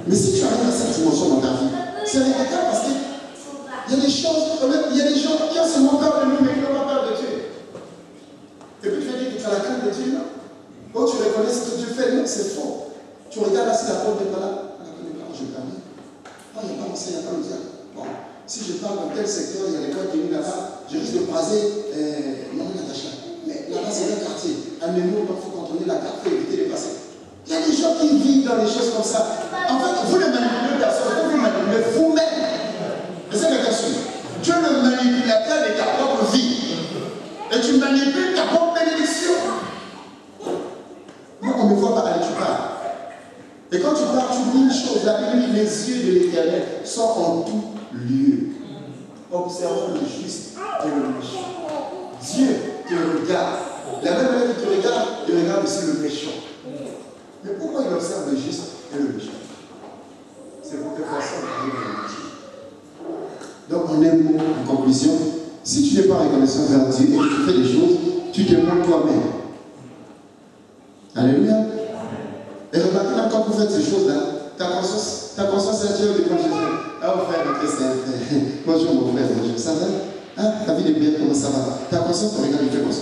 Mais si tu arrives à cette dimension dans ta vie, c'est regrettable parce qu'il y a des choses, il y a des gens qui ont seulement peur de nous, mais qui n'ont pas peur de Dieu. Et puis tu vas dire que tu as la crainte de Dieu, non? Quand tu reconnais ce que Dieu fait, non, c'est faux. Tu regardes là si la porte n'est pas là, on la connaît pas, je vais parler. Ah, il n'y a pas l'ancien, il n'y a pas le diable. Bon, si je parle dans tel secteur, il y a des boîtes de nuit là-bas, je risque de croiser Natacha. Mais là-bas, c'est un quartier. Un mémo, donc il faut contrôler la carte, il faut éviter de passer. Il y a des gens qui vivent dans des choses comme ça. En fait, vous ne manipulez personne, vous manipulez vous-même. Et c'est la question. Tu es le manipulateur de ta propre vie. Et tu manipules ta propre bénédiction. Moi, on ne me voit pas aller, tu pars. Et quand tu pars, tu dis une chose. La Bible dit, les yeux de l'Éternel sont en tout lieu, observant le juste et le méchant. Dieu te regarde. La même manière qu'il te regarde, il regarde aussi le méchant. Mais pourquoi il observe le juste et le méchant? C'est pour que personne n'arrive à le dire. Donc, en un mot, en conclusion, si tu n'es pas reconnaissant vers Dieu et que tu fais des choses, tu te montres toi-même. Alléluia. Et remarquez, même quand vous faites ces choses-là, ta conscience est Dieu devant Jésus. Ah, mon frère, ok, c'est un frère. Bonjour, mon frère, bonjour. Ça va? Ah, ta vie de prière, comment ça va? Ta conscience te regarde et fait comme ça.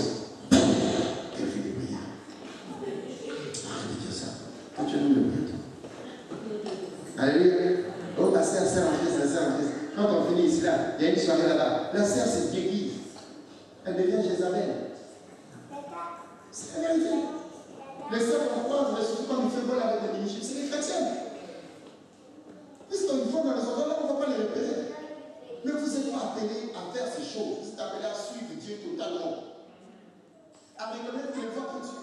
Alléluia. Oh, la sœur, en crise. Quand on finit ici, là, il y a une soirée là-bas. La sœur se déguise. Elle devient Jézabel. C'est la vérité. Les sœurs qu'on croise, surtout quand il fait vol avec les ministres, c'est des chrétiennes. Puisqu'ils vont dans les endroits là, on ne va pas les repérer. Mais vous êtes pas appelés à faire ces choses. Vous êtes appelés à suivre Dieu totalement. À reconnaître que les voies que tu